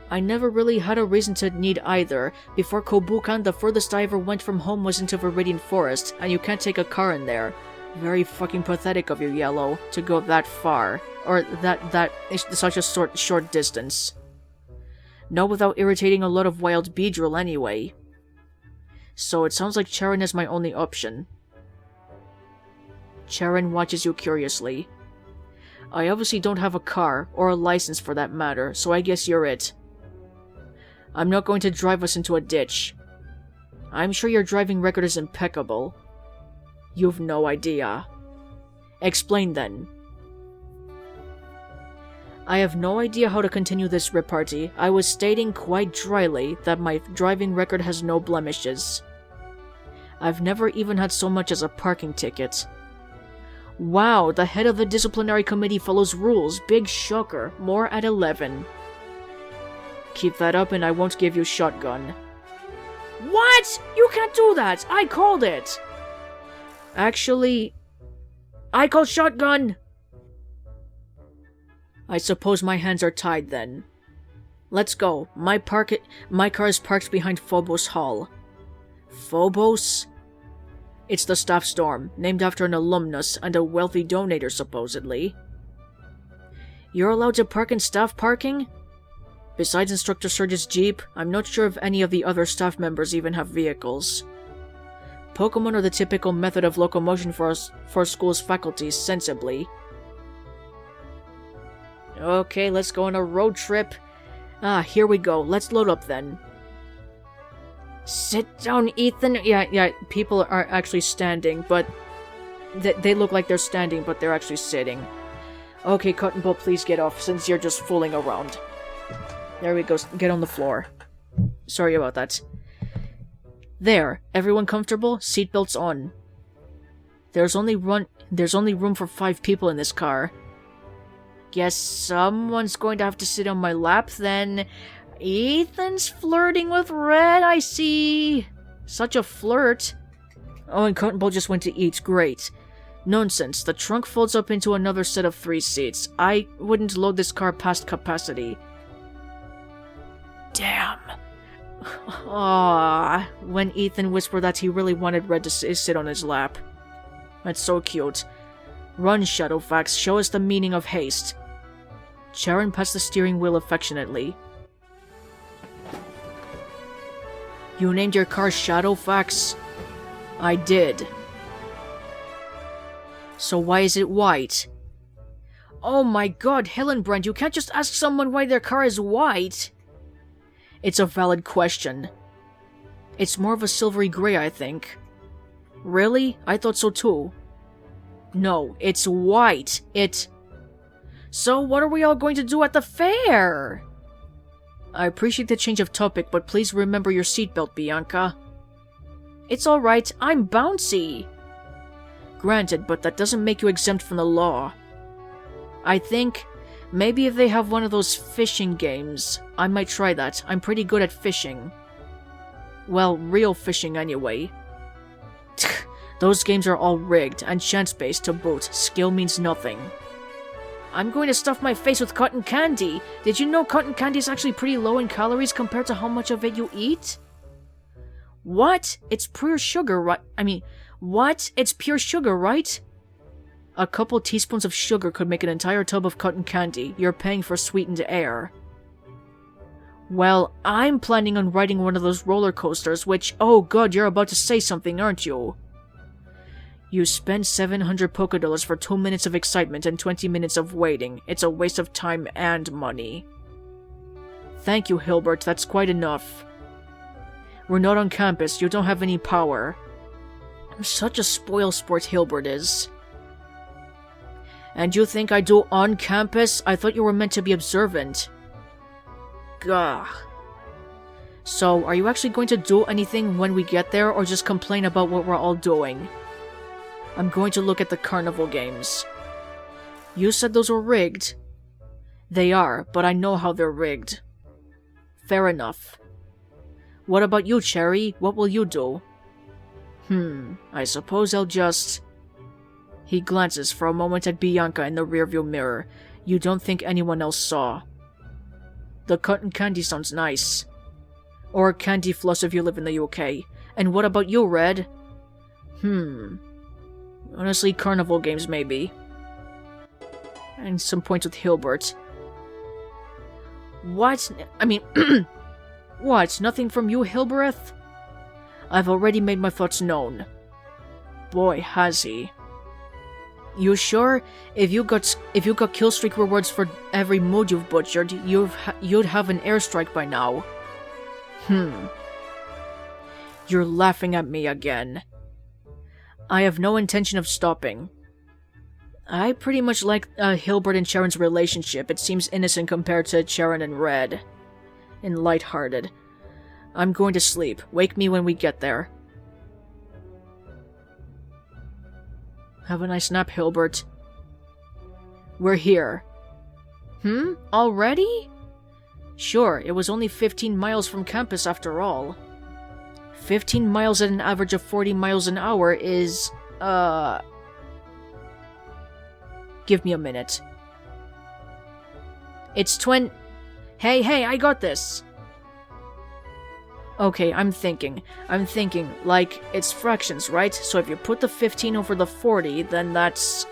I never really had a reason to need either. Before Kobukan, the furthest I ever went from home was into Viridian Forest, and you can't take a car in there. Very fucking pathetic of you, Yellow, to go that far. Or that is such a short distance. No, without irritating a lot of wild Beedrill anyway. So it sounds like Charon is my only option. Charon watches you curiously. I obviously don't have a car, or a license for that matter, so I guess you're it. I'm not going to drive us into a ditch. I'm sure your driving record is impeccable. You've no idea. Explain then. I have no idea how to continue this repartee. I was stating quite dryly that my driving record has no blemishes. I've never even had so much as a parking ticket. Wow, the head of the disciplinary committee follows rules. Big shocker. More at 11. Keep that up and I won't give you shotgun. What? You can't do that! I called it! Actually, I called shotgun! I suppose my hands are tied then. Let's go. My car is parked behind Phobos Hall. Phobos? It's the staff storm, named after an alumnus and a wealthy donator, supposedly. You're allowed to park in staff parking? Besides Instructor Surge's Jeep, I'm not sure if any of the other staff members even have vehicles. Pokemon are the typical method of locomotion for school's faculty, sensibly. Okay, let's go on a road trip. Here we go. Let's load up then. Sit down, Ethan. Yeah, people are actually standing, but they look like they're standing, but they're actually sitting. Okay, Cotton Ball, please get off, since you're just fooling around. There we go. Get on the floor. Sorry about that. There. Everyone comfortable? Seatbelts on. There's only room for 5 people in this car. Guess someone's going to have to sit on my lap then. Ethan's flirting with Red, I see. Such a flirt. Oh, and Cotton Ball just went to eat. Great. Nonsense. The trunk folds up into another set of 3 seats. I wouldn't load this car past capacity. Damn. Ah, when Ethan whispered that he really wanted Red to sit on his lap. That's so cute. Run, Shadowfax. Show us the meaning of haste. Charon pats the steering wheel affectionately. You named your car Shadowfax? I did. So why is it white? Oh my god, Hillenbrand, you can't just ask someone why their car is white. It's a valid question. It's more of a silvery gray, I think. Really? I thought so too. No, it's white. So what are we all going to do at the fair? I appreciate the change of topic, but please remember your seatbelt, Bianca. It's alright, I'm bouncy. Granted, but that doesn't make you exempt from the law. I think maybe if they have one of those fishing games, I might try that. I'm pretty good at fishing. Well, real fishing anyway. Those games are all rigged, and chance-based to boot. Skill means nothing. I'm going to stuff my face with cotton candy. Did you know cotton candy is actually pretty low in calories compared to how much of it you eat? What? It's pure sugar, right? What? It's pure sugar, right? A couple teaspoons of sugar could make an entire tub of cotton candy. You're paying for sweetened air. Well, I'm planning on riding one of those roller coasters, which, oh god, you're about to say something, aren't you? You spend 700 $. For 2 minutes of excitement and 20 minutes of waiting. It's a waste of time and money. Thank you, Hilbert, that's quite enough. We're not on campus, you don't have any power. I'm such a spoilsport, Hilbert is. And you think I do on campus? I thought you were meant to be observant. Gah. So, are you actually going to do anything when we get there, or just complain about what we're all doing? I'm going to look at the carnival games. You said those were rigged. They are, but I know how they're rigged. Fair enough. What about you, Cherry? What will you do? I suppose I'll just... He glances for a moment at Bianca in the rearview mirror. You don't think anyone else saw. The cotton candy sounds nice. Or candy floss if you live in the UK. And what about you, Red? Honestly, carnival games maybe. And some points with Hilbert. What? What? Nothing from you, Hilbereth? I've already made my thoughts known. Boy, has he. You sure? If you got killstreak rewards for every mood you've butchered, you'd have an airstrike by now. You're laughing at me again. I have no intention of stopping. I pretty much like Hilbert and Sharon's relationship. It seems innocent compared to Sharon and Red. And lighthearted. I'm going to sleep. Wake me when we get there. Have a nice nap, Hilbert. We're here. Already? Sure, it was only 15 miles from campus after all. 15 miles at an average of 40 miles an hour is, Give me a minute. It's Hey, I got this! Okay, I'm thinking, like, it's fractions, right? So if you put the 15 over the 40, then that's...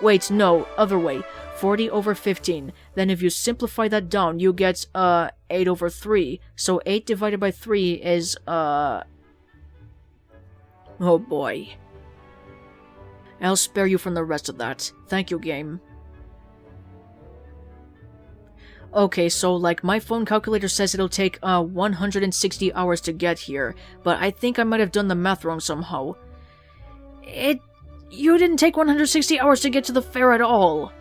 Wait, no, other way. 40 over 15. Then if you simplify that down, you get, 8 over 3. So 8 divided by 3 is, Oh boy. I'll spare you from the rest of that. Thank you, game. Okay, so, like, my phone calculator says it'll take, 160 hours to get here, but I think I might have done the math wrong somehow. You didn't take 160 hours to get to the fair at all.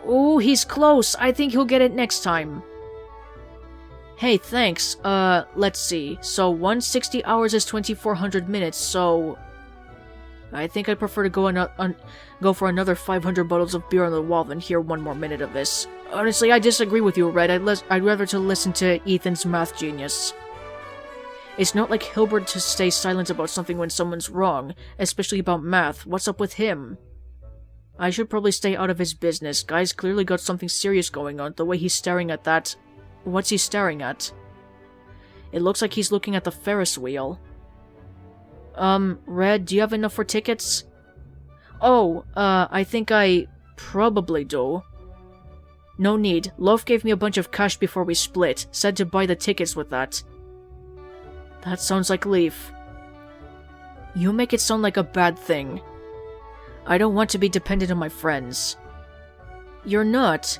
Ooh, he's close. I think he'll get it next time. Hey, thanks. Let's see. So 160 hours is 2400 minutes, so... I think I'd prefer to go for another 500 bottles of beer on the wall than hear one more minute of this. Honestly, I disagree with you, Red. I'd rather to listen to Ethan's math genius. It's not like Hilbert to stay silent about something when someone's wrong, especially about math. What's up with him? I should probably stay out of his business. Guy's clearly got something serious going on, the way he's staring at that... What's he staring at? It looks like he's looking at the Ferris wheel. Red, do you have enough for tickets? Oh, I think I probably do. No need. Loaf gave me a bunch of cash before we split, said to buy the tickets with that. That sounds like Leaf. You make it sound like a bad thing. I don't want to be dependent on my friends. You're not.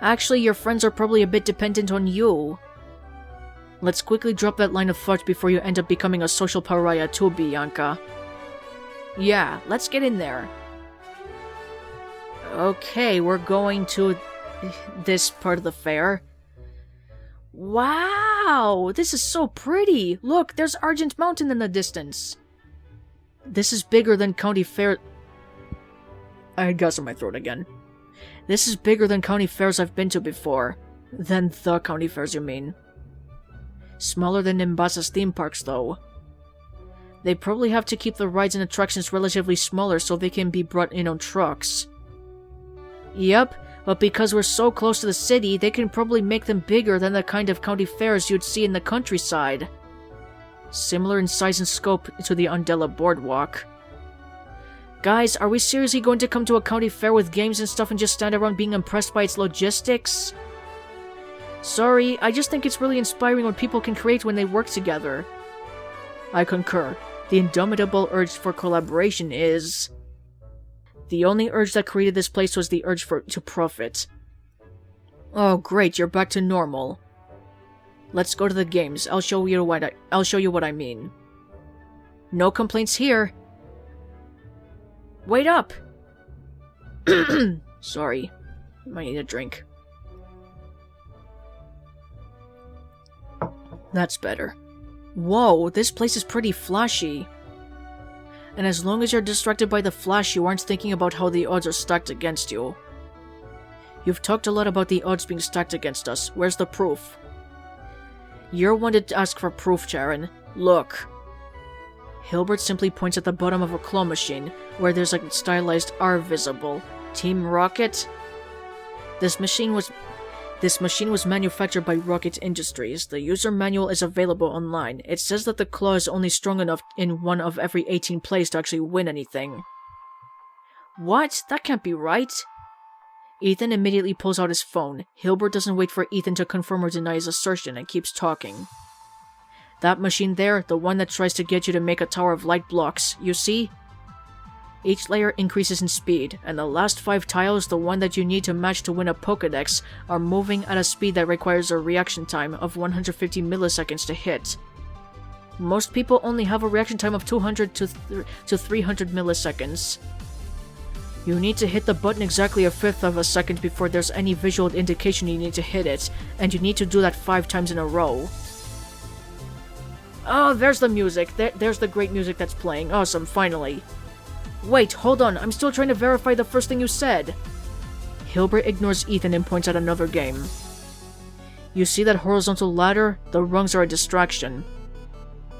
Actually, your friends are probably a bit dependent on you. Let's quickly drop that line of thought before you end up becoming a social pariah too, Bianca. Yeah, let's get in there. Okay, we're going to this part of the fair. Wow, this is so pretty. Look, there's Argent Mountain in the distance. This is bigger than county fair... I had gas in my throat again. This is bigger than county fairs I've been to before. Than the county fairs, you mean. Smaller than Nimbasa's theme parks, though. They probably have to keep the rides and attractions relatively smaller so they can be brought in on trucks. Yep, but because we're so close to the city, they can probably make them bigger than the kind of county fairs you'd see in the countryside. Similar in size and scope to the Undella Boardwalk. Guys, are we seriously going to come to a county fair with games and stuff and just stand around being impressed by its logistics? Sorry, I just think it's really inspiring what people can create when they work together. I concur. The indomitable urge for collaboration is... The only urge that created this place was the urge to profit. Oh great, you're back to normal. Let's go to the games. I'll show you what I mean. No complaints here. Wait up! Sorry. Might need a drink. That's better. Whoa, this place is pretty flashy. And as long as you're distracted by the flash, you aren't thinking about how the odds are stacked against you. You've talked a lot about the odds being stacked against us. Where's the proof? You're one to ask for proof, Charon. Look. Hilbert simply points at the bottom of a claw machine, where there's a stylized R visible. Team Rocket? This machine was manufactured by Rocket Industries. The user manual is available online. It says that the claw is only strong enough in one of every 18 plays to actually win anything. What? That can't be right. Ethan immediately pulls out his phone. Hilbert doesn't wait for Ethan to confirm or deny his assertion and keeps talking. That machine there, the one that tries to get you to make a tower of light blocks, you see? Each layer increases in speed, and the last 5 tiles, the one that you need to match to win a Pokédex, are moving at a speed that requires a reaction time of 150 milliseconds to hit. Most people only have a reaction time of 200 to 300 milliseconds. You need to hit the button exactly a fifth of a second before there's any visual indication you need to hit it, and you need to do that 5 times in a row. Oh, there's the music. There's the great music that's playing. Awesome, finally. Wait, hold on, I'm still trying to verify the first thing you said. Hilbert ignores Ethan and points at another game. You see that horizontal ladder? The rungs are a distraction.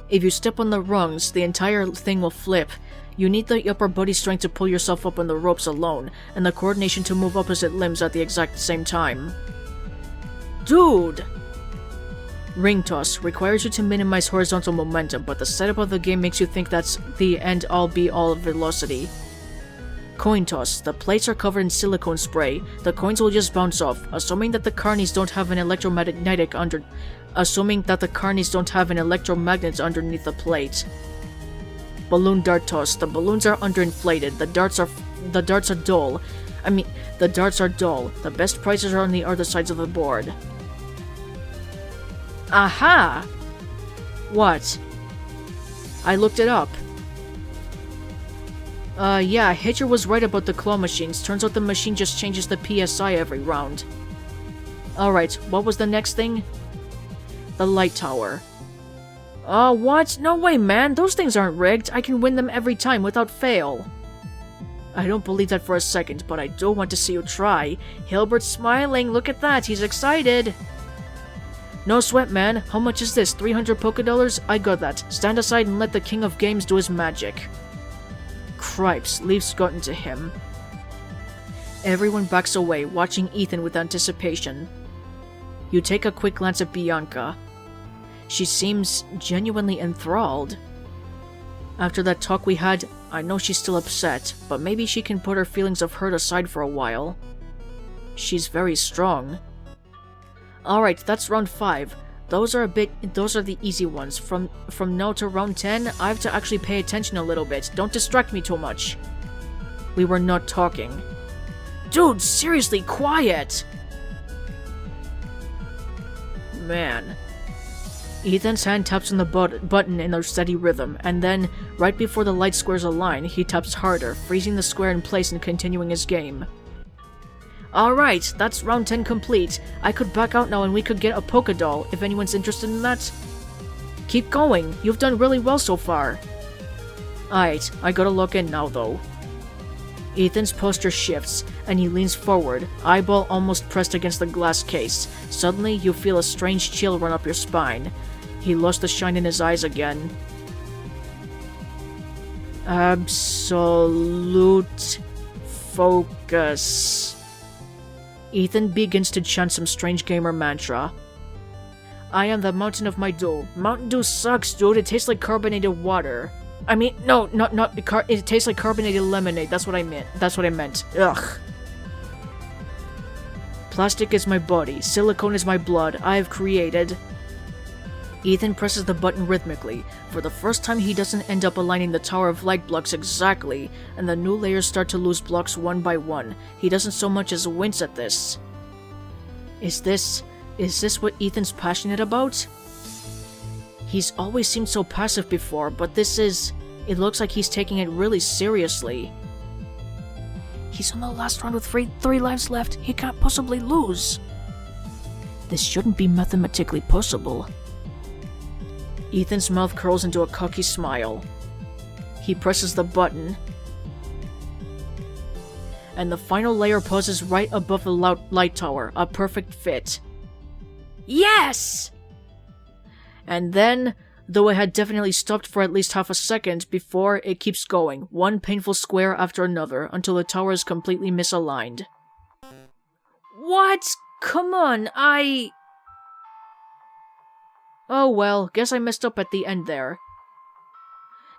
If you step on the rungs, the entire thing will flip. You need the upper body strength to pull yourself up on the ropes alone, and the coordination to move opposite limbs at the exact same time. Dude! Ring toss requires you to minimize horizontal momentum, but the setup of the game makes you think that's the end-all be-all of velocity. Coin toss. The plates are covered in silicone spray. The coins will just bounce off, assuming that the carnies don't have an electromagnetic electromagnets underneath the plate. Balloon dart toss. The balloons are underinflated. The darts are dull. The darts are dull. The best prizes are on the other sides of the board. Aha! What? I looked it up. Yeah, Hitcher was right about the claw machines. Turns out the machine just changes the PSI every round. Alright, what was the next thing? The light tower. What? No way, man! Those things aren't rigged! I can win them every time without fail! I don't believe that for a second, but I do want to see you try. Hilbert's smiling, look at that, he's excited! No sweat, man. How much is this? 300 Pokédollars? I got that. Stand aside and let the King of Games do his magic. Cripes, Leaf's gotten to him. Everyone backs away, watching Ethan with anticipation. You take a quick glance at Bianca. She seems genuinely enthralled. After that talk we had, I know she's still upset, but maybe she can put her feelings of hurt aside for a while. She's very strong. Alright, that's round 5. Those are the easy ones. From now to round 10, I have to actually pay attention a little bit. Don't distract me too much. We were not talking. Dude, seriously, quiet! Man. Ethan's hand taps on the button in a steady rhythm, and then, right before the light squares align, he taps harder, freezing the square in place and continuing his game. Alright, that's round 10 complete. I could back out now and we could get a polka doll, if anyone's interested in that. Keep going, you've done really well so far. Alright, I gotta log in now though. Ethan's posture shifts, and he leans forward, eyeball almost pressed against the glass case. Suddenly, you feel a strange chill run up your spine. He lost the shine in his eyes again. Absolute focus. Ethan begins to chant some strange gamer mantra. I am the mountain of my dew. Mountain Dew sucks, dude. It tastes like carbonated water. I mean, no, it tastes like carbonated lemonade. That's what I meant. Ugh. Plastic is my body. Silicone is my blood. I have created. Ethan presses the button rhythmically. For the first time, he doesn't end up aligning the Tower of Light blocks exactly, and the new layers start to lose blocks one by one. He doesn't so much as wince at this. Is this what Ethan's passionate about? He's always seemed so passive before, but it looks like he's taking it really seriously. He's on the last round with three lives left. He can't possibly lose. This shouldn't be mathematically possible. Ethan's mouth curls into a cocky smile. He presses the button, and the final layer pauses right above the light tower, a perfect fit. Yes! And then, though it had definitely stopped for at least half a second before, it keeps going, one painful square after another, until the tower is completely misaligned. What? Come on, Oh well, guess I messed up at the end there.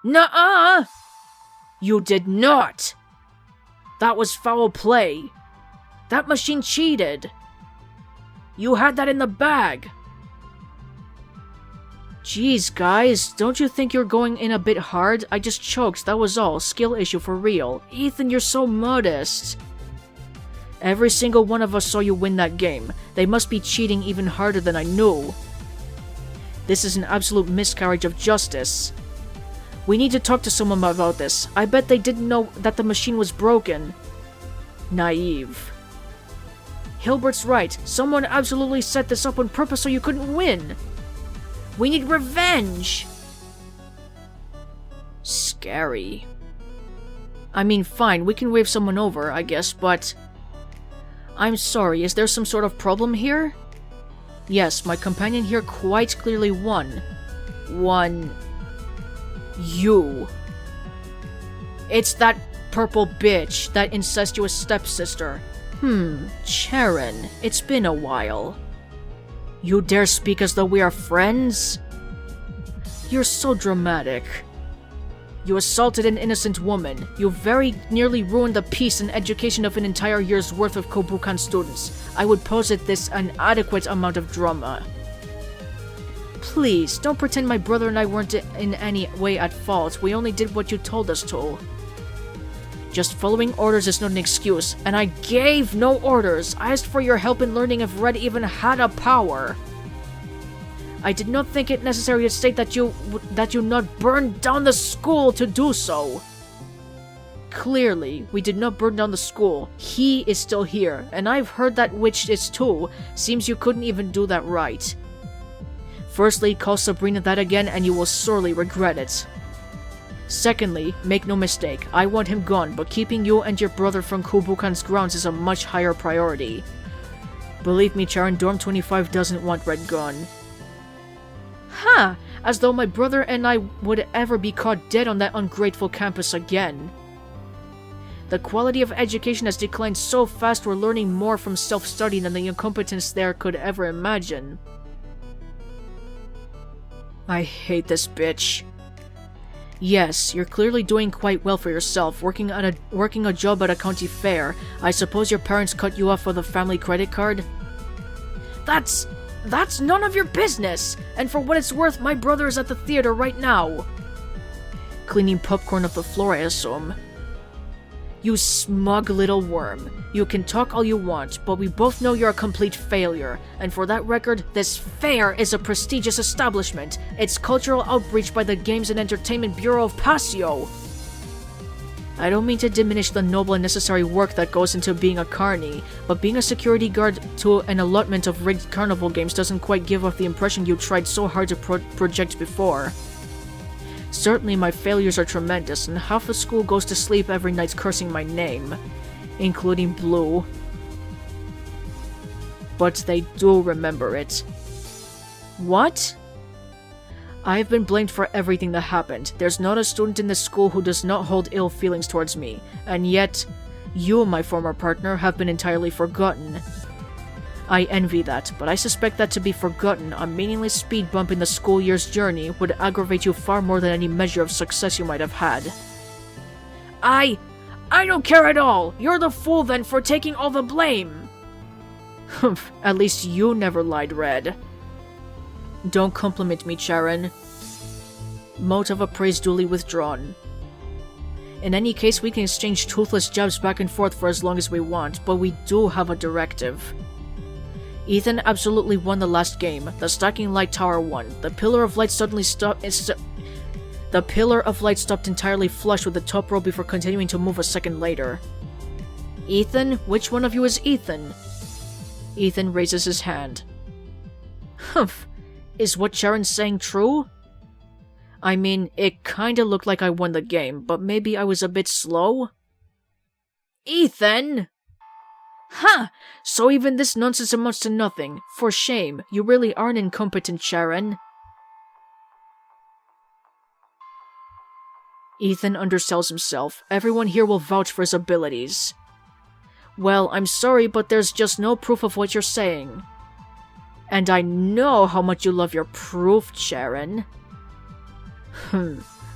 Nuh-uh! You did not! That was foul play. That machine cheated. You had that in the bag. Jeez, guys, don't you think you're going in a bit hard? I just choked, that was all. Skill issue for real. Ethan, you're so modest. Every single one of us saw you win that game. They must be cheating even harder than I knew. This is an absolute miscarriage of justice. We need to talk to someone about this. I bet they didn't know that the machine was broken. Naive. Hilbert's right. Someone absolutely set this up on purpose so you couldn't win. We need revenge! Scary. I mean, fine, we can wave someone over, I guess, but... I'm sorry, is there some sort of problem here? Yes, my companion here quite clearly won. Won... you. It's that purple bitch, that incestuous stepsister. Charon, it's been a while. You dare speak as though we are friends? You're so dramatic. You assaulted an innocent woman. You very nearly ruined the peace and education of an entire year's worth of Kobukan students. I would posit this an adequate amount of drama. Please, don't pretend my brother and I weren't in any way at fault. We only did what you told us to. Just following orders is not an excuse, and I gave no orders. I asked for your help in learning if Red even had a power. I did not think it necessary to state that you not burn down the school to do so. Clearly, we did not burn down the school. He is still here, and I've heard that witch is too. Seems you couldn't even do that right. Firstly, call Sabrina that again and you will sorely regret it. Secondly, make no mistake, I want him gone, but keeping you and your brother from Kobukan's grounds is a much higher priority. Believe me, Charon, Dorm 25 doesn't want Red gone. Ha! As though my brother and I would ever be caught dead on that ungrateful campus again. The quality of education has declined so fast we're learning more from self-study than the incompetents there could ever imagine. I hate this bitch. Yes, you're clearly doing quite well for yourself, working a job at a county fair. I suppose your parents cut you off with a family credit card? That's none of your business! And for what it's worth, my brother is at the theater right now. Cleaning popcorn off the floor, I assume. You smug little worm. You can talk all you want, but we both know you're a complete failure. And for that record, this fair is a prestigious establishment. It's cultural outreach by the Games and Entertainment Bureau of Pasio. I don't mean to diminish the noble and necessary work that goes into being a carny, but being a security guard to an allotment of rigged carnival games doesn't quite give off the impression you tried so hard to project before. Certainly my failures are tremendous, and half the school goes to sleep every night cursing my name, including Blue. But they do remember it. What? I've been blamed for everything that happened. There's not a student in this school who does not hold ill feelings towards me, and yet, you, my former partner, have been entirely forgotten. I envy that, but I suspect that to be forgotten, a meaningless speed bump in the school year's journey, would aggravate you far more than any measure of success you might have had. I don't care at all! You're the fool then for taking all the blame! Humph, at least you never lied, Red. Don't compliment me, Charon. Mote of praise duly withdrawn. In any case, we can exchange toothless jabs back and forth for as long as we want, but we do have a directive. Ethan absolutely won the last game. The stacking light tower won. The pillar of light suddenly stopped. The pillar of light stopped entirely flush with the top row before continuing to move a second later. Ethan? Which one of you is Ethan? Ethan raises his hand. Humph. Is what Sharon's saying true? I mean, it kinda looked like I won the game, but maybe I was a bit slow? Ethan! Huh! So even this nonsense amounts to nothing. For shame, you really are an incompetent, Sharon. Ethan undersells himself. Everyone here will vouch for his abilities. Well, I'm sorry, but there's just no proof of what you're saying. And I know how much you love your proof, Sharon.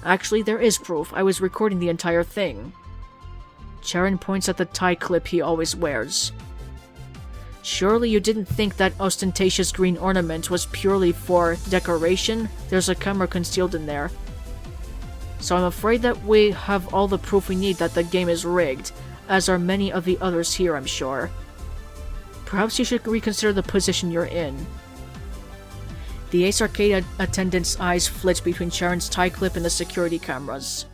Actually, there is proof. I was recording the entire thing. Charon points at the tie clip he always wears. Surely you didn't think that ostentatious green ornament was purely for decoration? There's a camera concealed in there. So I'm afraid that we have all the proof we need that the game is rigged, as are many of the others here, I'm sure. Perhaps you should reconsider the position you're in. The Ace Arcade attendant's eyes flit between Charon's tie clip and the security cameras.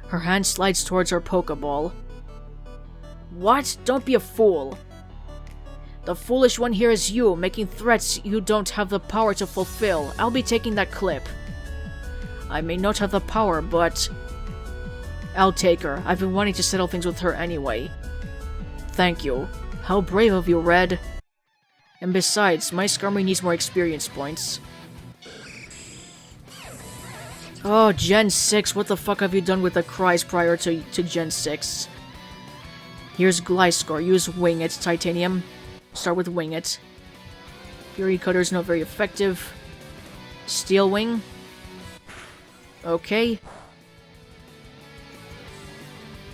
Her hand slides towards her Pokeball. What? Don't be a fool. The foolish one here is you, making threats you don't have the power to fulfill. I'll be taking that clip. I may not have the power, but... I'll take her. I've been wanting to settle things with her anyway. Thank you. How brave of you, Red. And besides, my Skarmory needs more experience points. Oh, Gen 6, what the fuck have you done with the cries prior to Gen 6? Here's Gliscor, use Wing It, Titanium. Start with Wing It. Fury Cutter's not very effective. Steel Wing. Okay.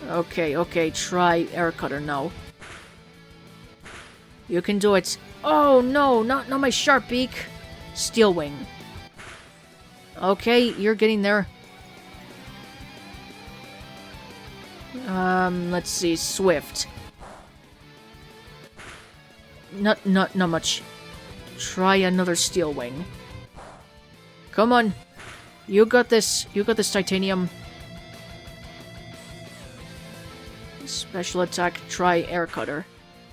Okay, try Air Cutter now. You can do it. Oh no, not my Sharp Beak. Steel Wing. Okay, you're getting there. Let's see, Swift. Not much. Try another Steel Wing. Come on. You got this, Titanium. Special attack, try Air Cutter.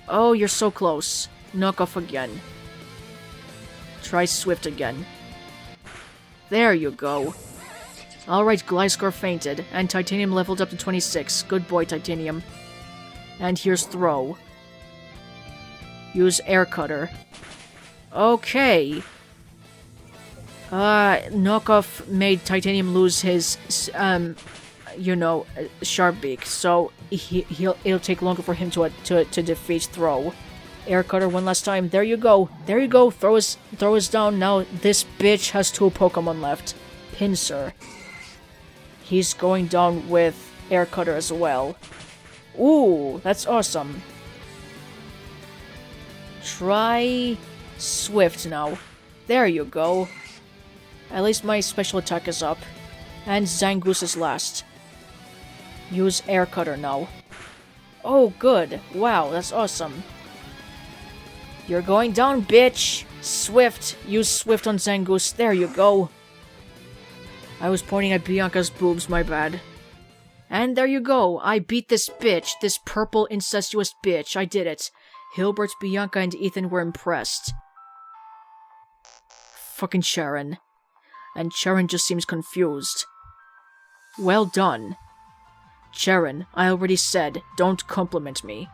Oh, you're so close. Knock off again. Try Swift again. There you go. Alright, Gliscor fainted, and Titanium leveled up to 26. Good boy, Titanium. And here's Throw. Use Air Cutter. Okay. Knockoff made Titanium lose his, Sharp Beak, so it'll take longer for him to defeat Throw. Air Cutter one last time. There you go. There you go. Throw us down. Now this bitch has 2 Pokemon left. Pinsir. He's going down with Air Cutter as well. Ooh, that's awesome. Try Swift now. There you go. At least my special attack is up. And Zangoose is last. Use air cutter now. Oh, good. Wow, that's awesome. You're going down, bitch! Swift! Use Swift on Zangoose. There you go. I was pointing at Bianca's boobs, my bad. And there you go. I beat this bitch. This purple incestuous bitch. I did it. Hilbert, Bianca, and Ethan were impressed. Fucking Sharon. And Sharon just seems confused. Well done. Sharon, I already said, don't compliment me.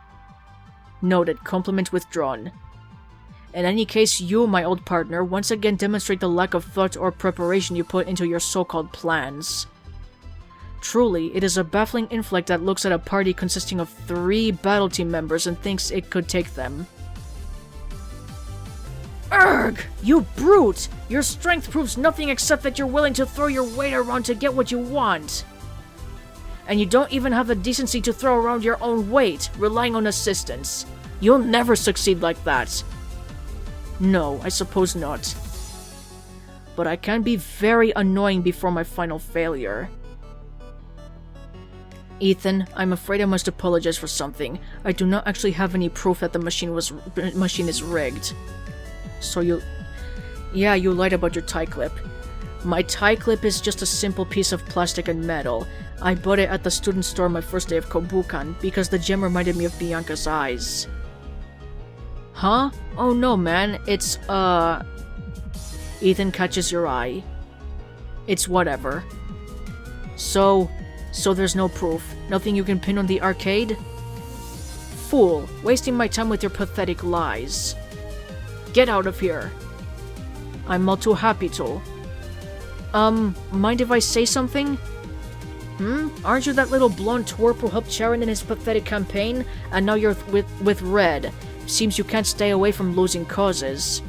Noted, compliment withdrawn. In any case, you, my old partner, once again demonstrate the lack of thought or preparation you put into your so-called plans. Truly, it is a baffling inflict that looks at a party consisting of 3 battle team members and thinks it could take them. Urgh! You brute! Your strength proves nothing except that you're willing to throw your weight around to get what you want. And you don't even have the decency to throw around your own weight, relying on assistance. You'll never succeed like that. No, I suppose not. But I can be very annoying before my final failure. Ethan, I'm afraid I must apologize for something. I do not actually have any proof that the machine is rigged. So yeah, you lied about your tie clip. My tie clip is just a simple piece of plastic and metal. I bought it at the student store my first day of Kobukan because the gem reminded me of Bianca's eyes. Huh? Oh no, man. It's, Ethan catches your eye. It's whatever. So there's no proof? Nothing you can pin on the arcade? Fool, wasting my time with your pathetic lies. Get out of here. I'm all too happy to. Mind if I say something? Aren't you that little blonde twerp who helped Sharon in his pathetic campaign, and now you're with Red? Seems you can't stay away from losing causes.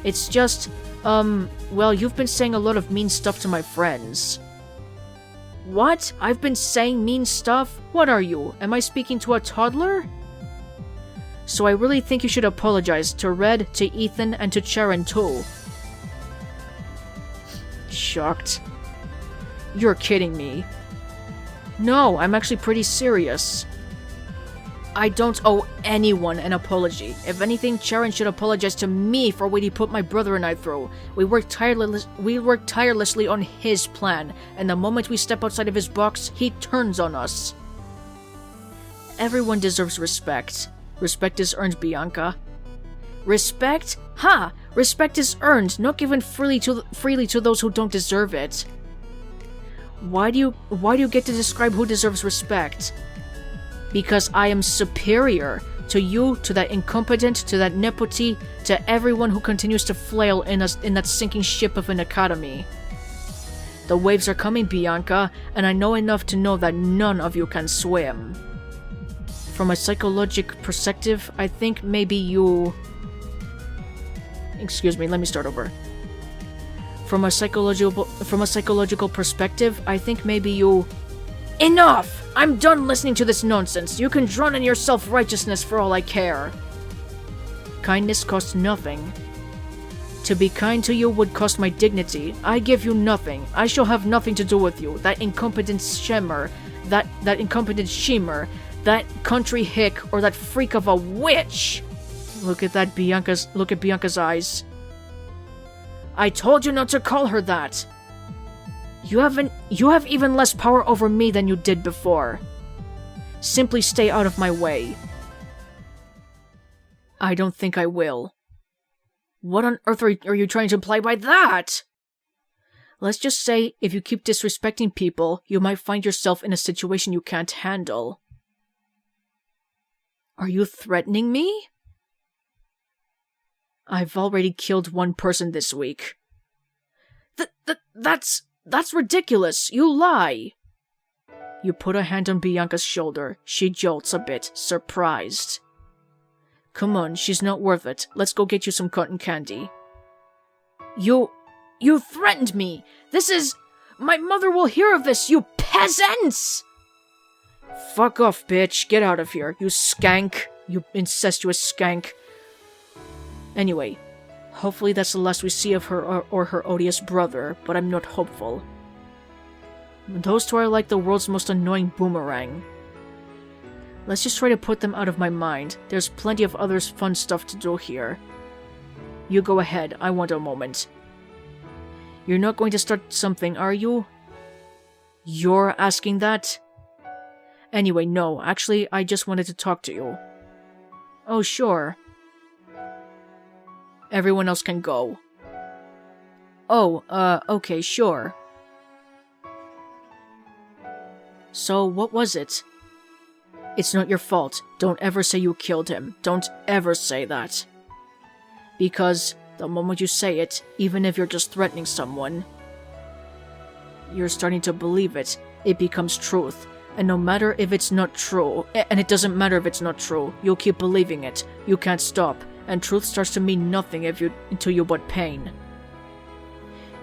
It's just, well, you've been saying a lot of mean stuff to my friends. What? I've been saying mean stuff? What are you? Am I speaking to a toddler? So I really think you should apologize to Red, to Ethan, and to Sharon too. Shocked. You're kidding me. No, I'm actually pretty serious. I don't owe anyone an apology. If anything, Sharon should apologize to me for what he put my brother and I through. We worked tirelessly on his plan, and the moment we step outside of his box, he turns on us. Everyone deserves respect. Respect is earned, Bianca. Respect? Ha! Respect is earned, not given freely to those who don't deserve it. Why do you get to describe who deserves respect? Because I am superior to you, to that incompetent, to that nepotee, to everyone who continues to flail in that sinking ship of an academy. The waves are coming, Bianca, and I know enough to know that none of you can swim. From a psychological perspective, I think maybe you... Excuse me, let me start over. From a psychological perspective, I think maybe you... Enough! I'm done listening to this nonsense. You can drown in your self-righteousness for all I care. Kindness costs nothing. To be kind to you would cost my dignity. I give you nothing. I shall have nothing to do with you. That incompetent shimmer, that incompetent shimmer, that country hick, or that freak of a witch. Look at Bianca's eyes. I told you not to call her that. You have even less power over me than you did before. Simply stay out of my way. I don't think I will. What on earth are you trying to imply by that? Let's just say, if you keep disrespecting people, you might find yourself in a situation you can't handle. Are you threatening me? I've already killed one person this week. That's ridiculous. You lie. You put a hand on Bianca's shoulder. She jolts a bit, surprised. Come on, she's not worth it. Let's go get you some cotton candy. You threatened me. This is... My mother will hear of this, you peasants! Fuck off, bitch. Get out of here, you skank. You incestuous skank. Anyway, hopefully that's the last we see of her or her odious brother, but I'm not hopeful. Those two are like the world's most annoying boomerang. Let's just try to put them out of my mind. There's plenty of other fun stuff to do here. You go ahead, I want a moment. You're not going to start something, are you? You're asking that? Anyway, no, actually, I just wanted to talk to you. Oh, sure. Everyone else can go. Oh, okay, sure. So, what was it? It's not your fault. Don't ever say you killed him. Don't ever say that. Because the moment you say it, even if you're just threatening someone, you're starting to believe it. It becomes truth. And no matter if it's not true, and it doesn't matter if it's not true, you'll keep believing it. You can't stop. And truth starts to mean nothing until you but pain.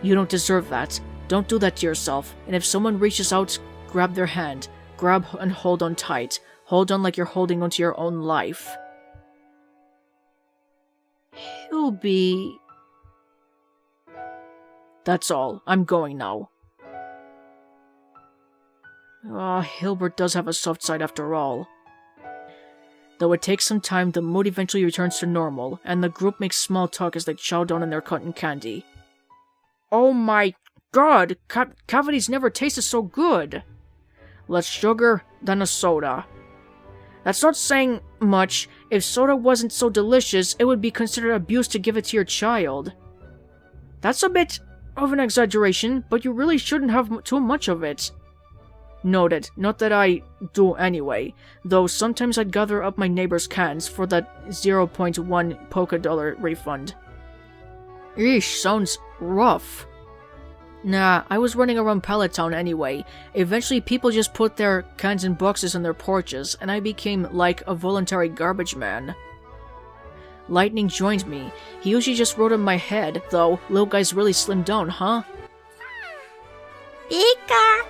You don't deserve that. Don't do that to yourself. And if someone reaches out, grab their hand. Grab and hold on tight. Hold on like you're holding onto your own life. He'll be... That's all. I'm going now. Hilbert does have a soft side after all. Though it takes some time, the mood eventually returns to normal, and the group makes small talk as they chow down on their cotton candy. Oh my god! Cavities never tasted so good! Less sugar than a soda. That's not saying much. If soda wasn't so delicious, it would be considered abuse to give it to your child. That's a bit of an exaggeration, but you really shouldn't have too much of it. Noted. Not that I do anyway, though sometimes I'd gather up my neighbor's cans for that 0.1 polka dollar refund. Eesh, sounds rough. Nah, I was running around Pallet Town anyway. Eventually people just put their cans in boxes on their porches, and I became like a voluntary garbage man. Lightning joined me. He usually just rode on my head, though. Little guy's really slimmed down, huh? Bianca.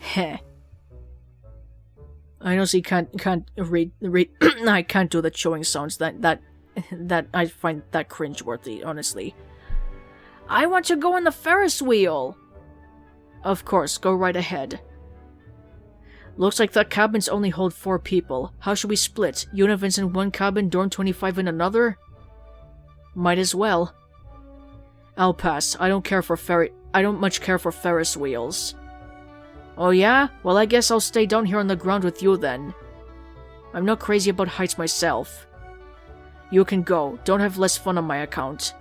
Heh. I honestly can't read I can't do the chewing sounds. That I find that cringeworthy, honestly. I want to go on the Ferris wheel! Of course, go right ahead. Looks like that cabins only hold 4 people. How should we split? Univins in one cabin, Dorm 25 in another? Might as well. I'll pass. I don't much care for Ferris wheels. Oh yeah? Well, I guess I'll stay down here on the ground with you then. I'm not crazy about heights myself. You can go. Don't have less fun on my account.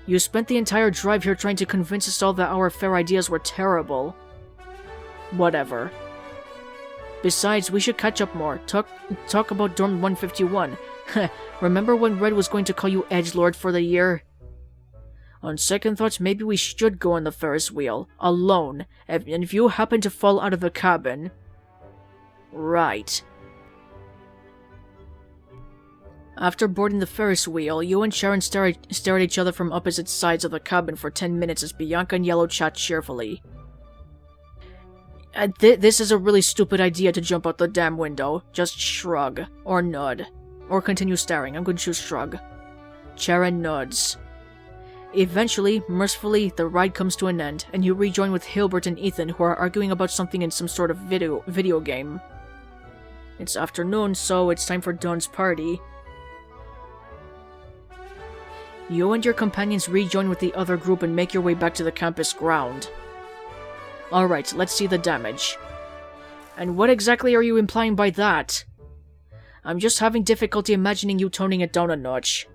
You spent the entire drive here trying to convince us all that our fair ideas were terrible. Whatever. Besides, we should catch up more. Talk about Dorm 151. Remember when Red was going to call you Edgelord for the year? On second thoughts, maybe we should go on the Ferris wheel. Alone. And if you happen to fall out of the cabin... Right. After boarding the Ferris wheel, you and Sharon stare at each other from opposite sides of the cabin for 10 minutes as Bianca and Yellow chat cheerfully. This is a really stupid idea to jump out the damn window. Just shrug. Or nod. Or continue staring. I'm going to choose shrug. Sharon nods. Eventually, mercifully, the ride comes to an end, and you rejoin with Hilbert and Ethan, who are arguing about something in some sort of video game. It's afternoon, so it's time for Dawn's party. You and your companions rejoin with the other group and make your way back to the campus ground. Alright, let's see the damage. And what exactly are you implying by that? I'm just having difficulty imagining you toning it down a notch.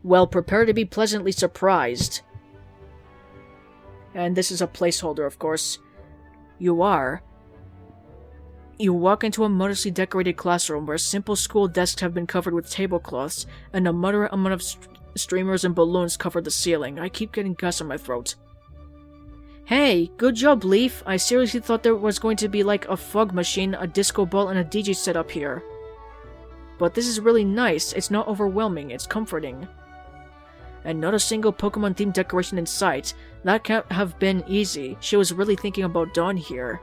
Well, prepare to be pleasantly surprised. And this is a placeholder, of course. You are. You walk into a modestly decorated classroom where simple school desks have been covered with tablecloths, and a moderate amount of streamers and balloons cover the ceiling. I keep getting gas in my throat. Hey, good job, Leaf. I seriously thought there was going to be like a fog machine, a disco ball, and a DJ set up here. But this is really nice. It's not overwhelming. It's comforting. And not a single Pokemon-themed decoration in sight. That can't have been easy. She was really thinking about Dawn here.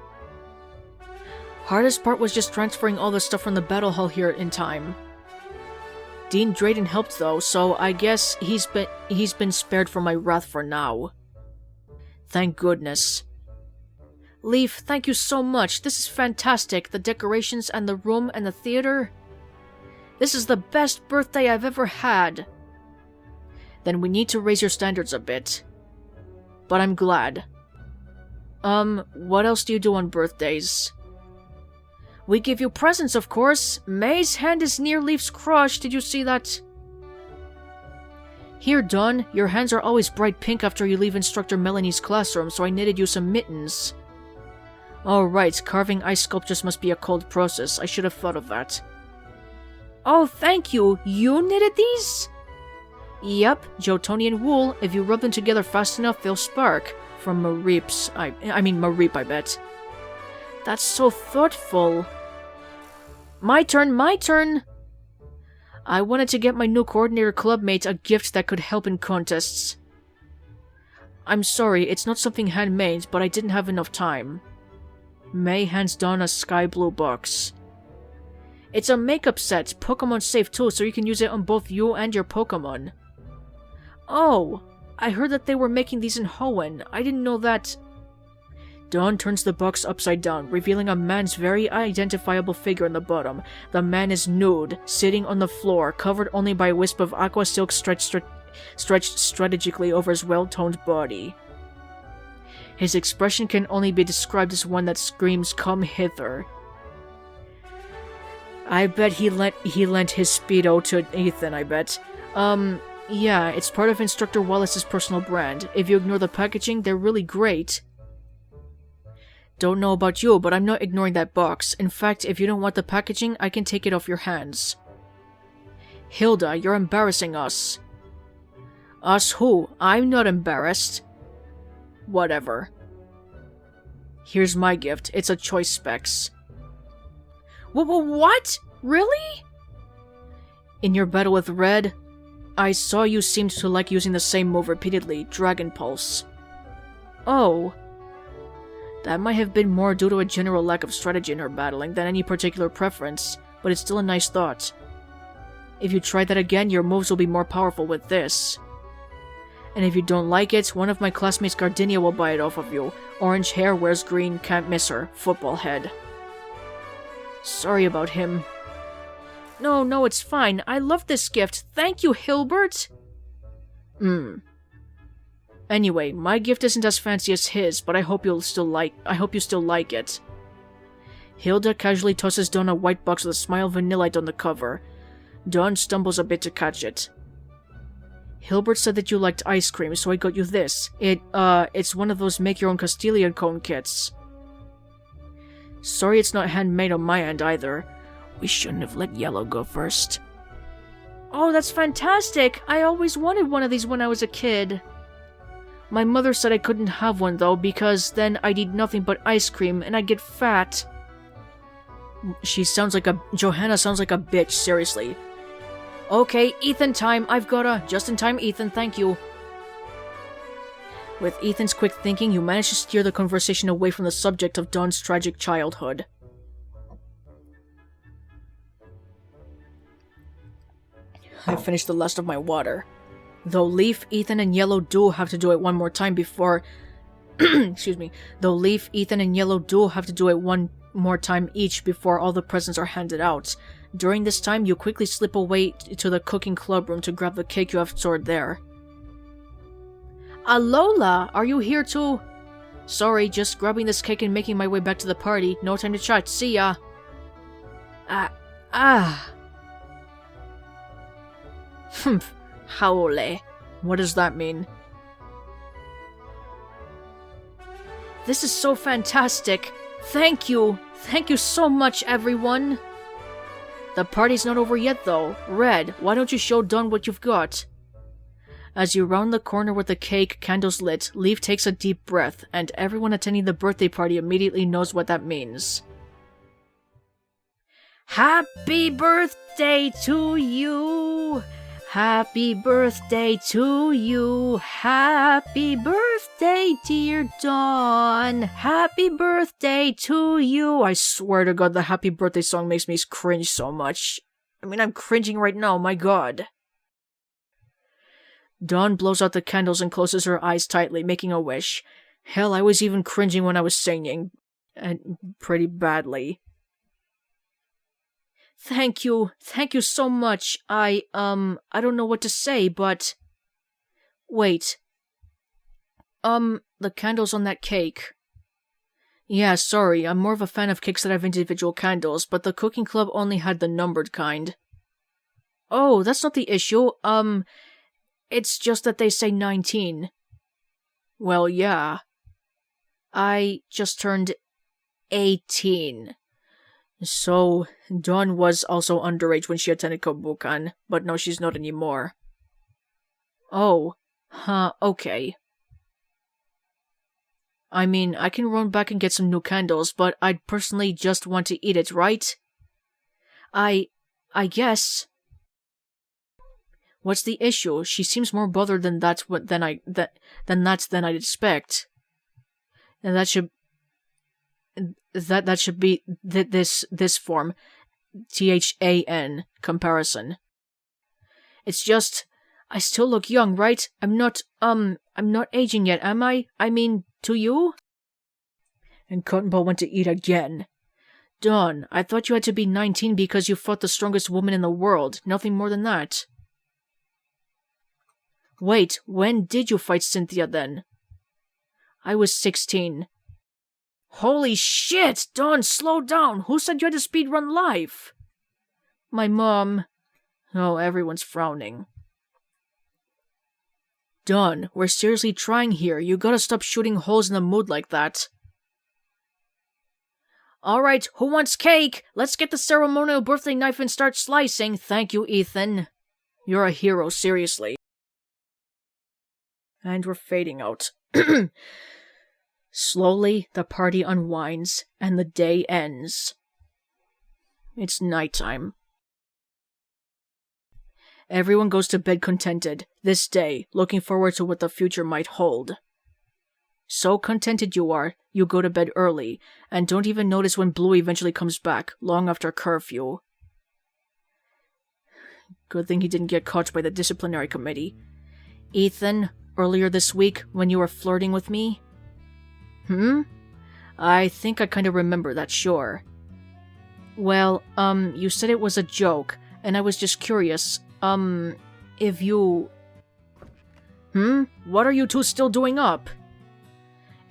Hardest part was just transferring all the stuff from the battle hall here in time. Dean Drayden helped though, so I guess he's been spared from my wrath for now. Thank goodness. Leaf, thank you so much. This is fantastic. The decorations and the room and the theater. This is the best birthday I've ever had. Then we need to raise your standards a bit. But I'm glad. What else do you do on birthdays? We give you presents, of course. May's hand is near Leaf's crotch. Did you see that? Here, Dawn. Your hands are always bright pink after you leave Instructor Melanie's classroom, so I knitted you some mittens. Oh, right. Carving ice sculptures must be a cold process. I should have thought of that. Oh, thank you. You knitted these? Yep, Jotonian wool. If you rub them together fast enough, they'll spark. From Mareep's. I mean Mareep, I bet. That's so thoughtful. My turn. I wanted to get my new coordinator clubmate a gift that could help in contests. I'm sorry, it's not something handmade, but I didn't have enough time. May hands Dawn a sky blue box. It's a makeup set, Pokemon safe too, so you can use it on both you and your Pokemon. Oh, I heard that they were making these in Hoenn. I didn't know that. Dawn turns the box upside down, revealing a man's very identifiable figure on the bottom. The man is nude, sitting on the floor, covered only by a wisp of aqua silk stretched strategically over his well-toned body. His expression can only be described as one that screams, "Come hither." I bet he lent his Speedo to Ethan, I bet. Yeah, it's part of Instructor Wallace's personal brand. If you ignore the packaging, they're really great. Don't know about you, but I'm not ignoring that box. In fact, if you don't want the packaging, I can take it off your hands. Hilda, you're embarrassing us. Us who? I'm not embarrassed. Whatever. Here's my gift. It's a choice specs. What? Really? In your battle with Red, I saw you seemed to like using the same move repeatedly, Dragon Pulse. Oh. That might have been more due to a general lack of strategy in her battling than any particular preference, but it's still a nice thought. If you try that again, your moves will be more powerful with this. And if you don't like it, one of my classmates Gardenia will buy it off of you. Orange hair, wears green, can't miss her, football head. Sorry about him. No, it's fine. I love this gift. Thank you, Hilbert! Anyway, my gift isn't as fancy as his, but I hope you still like it. Hilda casually tosses Dawn a white box with a smile of vanillite on the cover. Dawn stumbles a bit to catch it. Hilbert said that you liked ice cream, so I got you this. It's one of those make-your-own Castilian cone kits. Sorry it's not handmade on my end either. We shouldn't have let Yellow go first. Oh, that's fantastic! I always wanted one of these when I was a kid. My mother said I couldn't have one though, because then I'd eat nothing but ice cream and I'd get fat. Johanna sounds like a bitch, seriously. Okay, Ethan time, just in time, Ethan, thank you. With Ethan's quick thinking, you manage to steer the conversation away from the subject of Dawn's tragic childhood. I finished the last of my water. Though Leaf, Ethan, and Yellow do have to do it one more time before... Excuse me. Though Leaf, Ethan, and Yellow do have to do it one more time each before all the presents are handed out. During this time, you quickly slip away to the cooking club room to grab the cake you have stored there. Alola, are you here too? Sorry, just grabbing this cake and making my way back to the party. No time to chat. See ya. Humph. Haole. What does that mean? This is so fantastic. Thank you. Thank you so much, everyone. The party's not over yet, though. Red, why don't you show Dawn what you've got? As you round the corner with the cake, candles lit, Leaf takes a deep breath, and everyone attending the birthday party immediately knows what that means. Happy birthday to you! Happy birthday to you! Happy birthday, dear Dawn! Happy birthday to you! I swear to God, the happy birthday song makes me cringe so much. I mean, I'm cringing right now, my god. Dawn blows out the candles and closes her eyes tightly, making a wish. Hell, I was even cringing when I was singing. And pretty badly. Thank you so much. I don't know what to say, but... Wait. The candles on that cake. Yeah, sorry, I'm more of a fan of cakes that have individual candles, but the cooking club only had the numbered kind. Oh, that's not the issue, it's just that they say 19. Well, yeah. I just turned 18. So, Dawn was also underage when she attended Kobukan, but no, she's not anymore. Oh, okay. I mean, I can run back and get some new candles, but I'd personally just want to eat it, right? I guess. What's the issue? She seems more bothered than I'd expect. And that should be this form, THAN comparison. It's just, I still look young, right? I'm not aging yet, am I? I mean, to you? And Cotton Ball went to eat again. Dawn, I thought you had to be 19 because you fought the strongest woman in the world. Nothing more than that. Wait, when did you fight Cynthia then? I was 16. Holy shit! Dawn, slow down! Who said you had to speedrun life? My mom. Oh, everyone's frowning. Dawn, we're seriously trying here. You gotta stop shooting holes in the mood like that. Alright, who wants cake? Let's get the ceremonial birthday knife and start slicing. Thank you, Ethan. You're a hero, seriously. And we're fading out. Slowly, the party unwinds, and the day ends. It's nighttime. Everyone goes to bed contented, this day, looking forward to what the future might hold. So contented you are, you go to bed early, and don't even notice when Blue eventually comes back, long after curfew. Good thing he didn't get caught by the disciplinary committee. Ethan, earlier this week, when you were flirting with me? I think I kinda remember that, sure. Well, you said it was a joke, and I was just curious, if you... What are you two still doing up?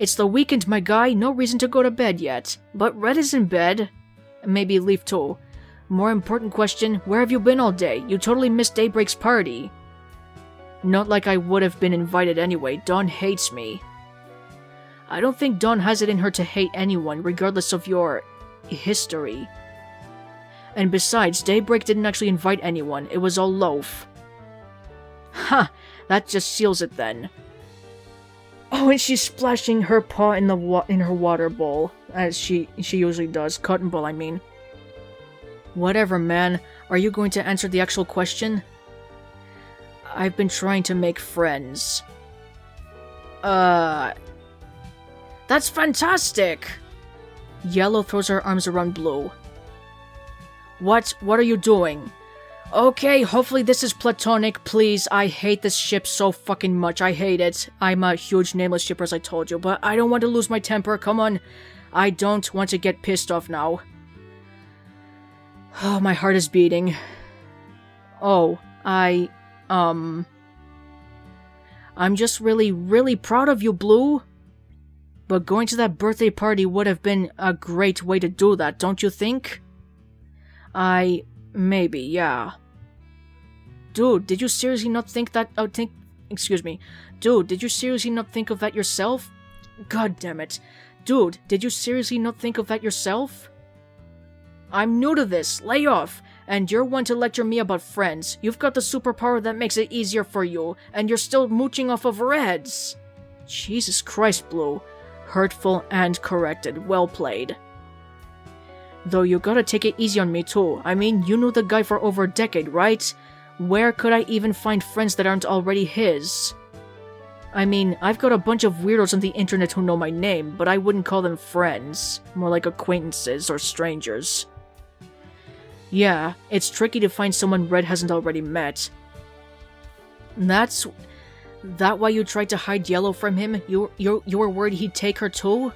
It's the weekend, my guy, no reason to go to bed yet. But Red is in bed. Maybe Leaf too. More important question, where have you been all day? You totally missed Daybreak's party. Not like I would have been invited anyway, Dawn hates me. I don't think Dawn has it in her to hate anyone, regardless of your... history. And besides, Daybreak didn't actually invite anyone, it was all Loaf. Ha! That just seals it then. Oh, and she's splashing her paw in her water bowl, as she usually does. Cotton Ball, I mean. Whatever, man. Are you going to answer the actual question? I've been trying to make friends. That's fantastic! Yellow throws her arms around Blue. What are you doing? Okay, hopefully this is platonic, please. I hate this ship so fucking much. I hate it. I'm a huge nameless shipper, as I told you, but I don't want to lose my temper. Come on. I don't want to get pissed off now. Oh, my heart is beating. Oh, I'm just really, really proud of you, Blue. But going to that birthday party would have been a great way to do that, don't you think? Maybe, yeah. Dude, did you seriously not think that- Dude, did you seriously not think of that yourself? God damn it. Dude, did you seriously not think of that yourself? I'm new to this, lay off. And you're one to lecture me about friends. You've got the superpower that makes it easier for you, and you're still mooching off of Reds. Jesus Christ, Blue. Hurtful and corrected. Well played. Though you gotta take it easy on me too. I mean, you knew the guy for over a decade, right? Where could I even find friends that aren't already his? I mean, I've got a bunch of weirdos on the internet who know my name, but I wouldn't call them friends. More like acquaintances or strangers. Yeah, it's tricky to find someone Red hasn't already met. That why you tried to hide Yellow from him? You were worried he'd take her too?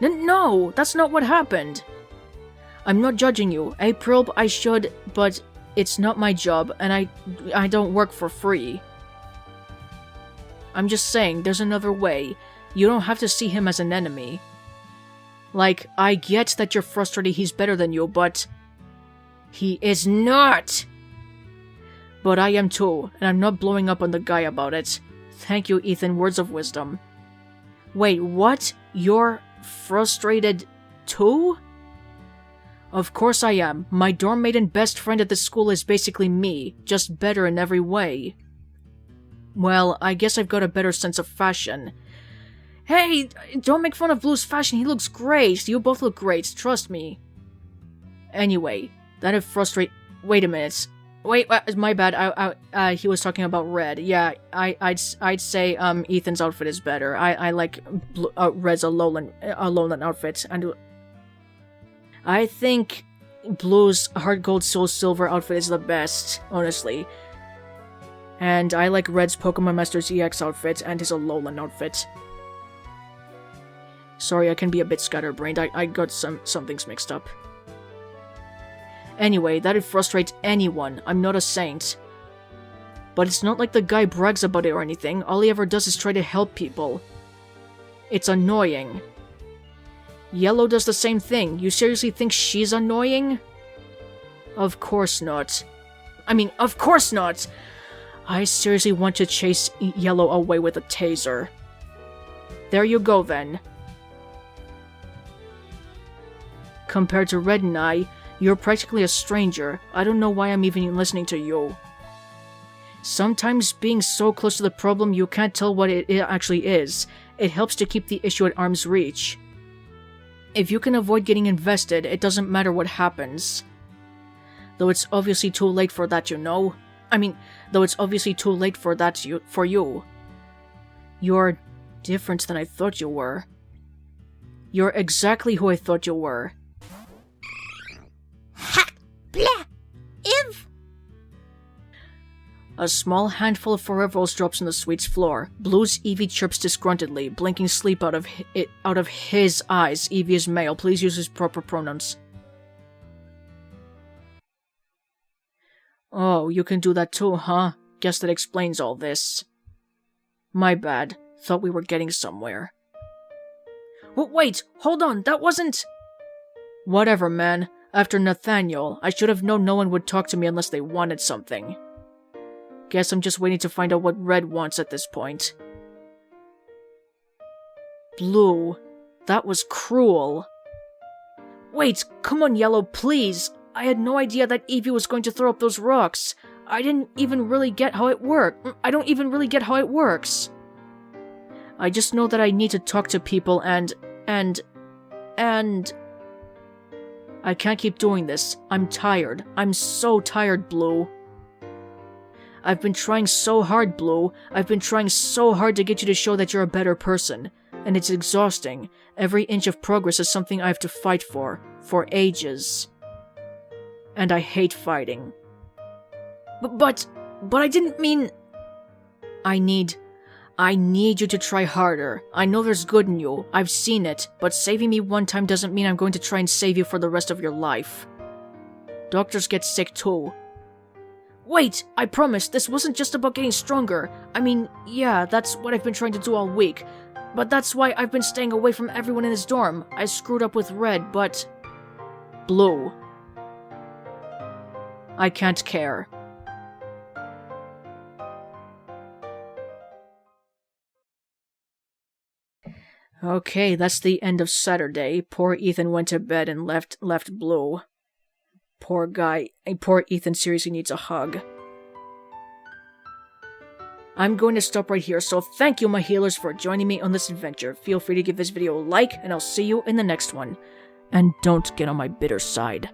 No, that's not what happened. I'm not judging you. April, I should, but it's not my job, and I don't work for free. I'm just saying, there's another way. You don't have to see him as an enemy. Like, I get that you're frustrated he's better than you, but... He is not! But I am too, and I'm not blowing up on the guy about it. Thank you, Ethan. Words of wisdom. Wait, what? You're frustrated too? Of course I am. My dorm mate and best friend at the school is basically me, just better in every way. Well, I guess I've got a better sense of fashion. Hey, don't make fun of Blue's fashion. He looks great. You both look great. Trust me. Anyway, that'd frustrate... Wait a minute. Wait, my bad. He was talking about Red. Yeah, I'd say Ethan's outfit is better. I like Red's Alolan outfit, and I think Blue's Heart Gold Soul Silver outfit is the best, honestly. And I like Red's Pokemon Masters EX outfit and his Alolan outfit. Sorry, I can be a bit scatterbrained. I got some things mixed up. Anyway, that'd frustrate anyone. I'm not a saint. But it's not like the guy brags about it or anything. All he ever does is try to help people. It's annoying. Yellow does the same thing. You seriously think she's annoying? Of course not. I mean, of course not! I seriously want to chase Yellow away with a taser. There you go, then. Compared to Red and I, you're practically a stranger. I don't know why I'm even listening to you. Sometimes being so close to the problem you can't tell what it actually is. It helps to keep the issue at arm's reach. If you can avoid getting invested, it doesn't matter what happens. Though it's obviously too late for that, you know? Though it's obviously too late for that for you. You're different than I thought you were. You're exactly who I thought you were. Ha! Blah! Ew! A small handful of Forevals drops on the suite's floor. Blue's Eevee chirps disgruntledly, blinking sleep out of his eyes. Eevee is male. Please use his proper pronouns. Oh, you can do that too, huh? Guess that explains all this. My bad. Thought we were getting somewhere. Wait! Hold on! That wasn't... Whatever, man. After Nathaniel, I should have known no one would talk to me unless they wanted something. Guess I'm just waiting to find out what Red wants at this point. Blue. That was cruel. Wait, come on, Yellow, please! I had no idea that Eevee was going to throw up those rocks. I didn't even really get how it worked. I don't even really get how it works. I just know that I need to talk to people and... I can't keep doing this. I'm tired. I'm so tired, Blue. I've been trying so hard, Blue. I've been trying so hard to get you to show that you're a better person. And it's exhausting. Every inch of progress is something I have to fight for ages. And I hate fighting. But I didn't mean... I need you to try harder. I know there's good in you. I've seen it. But saving me one time doesn't mean I'm going to try and save you for the rest of your life. Doctors get sick too. Wait! I promise, this wasn't just about getting stronger. Yeah, that's what I've been trying to do all week. But that's why I've been staying away from everyone in this dorm. I screwed up with Red, but... Blue. I can't care. Okay, that's the end of Saturday. Poor Ethan went to bed and left Blue. Poor guy. Poor Ethan seriously needs a hug. I'm going to stop right here, so thank you, my healers, for joining me on this adventure. Feel free to give this video a like, and I'll see you in the next one. And don't get on my bitter side.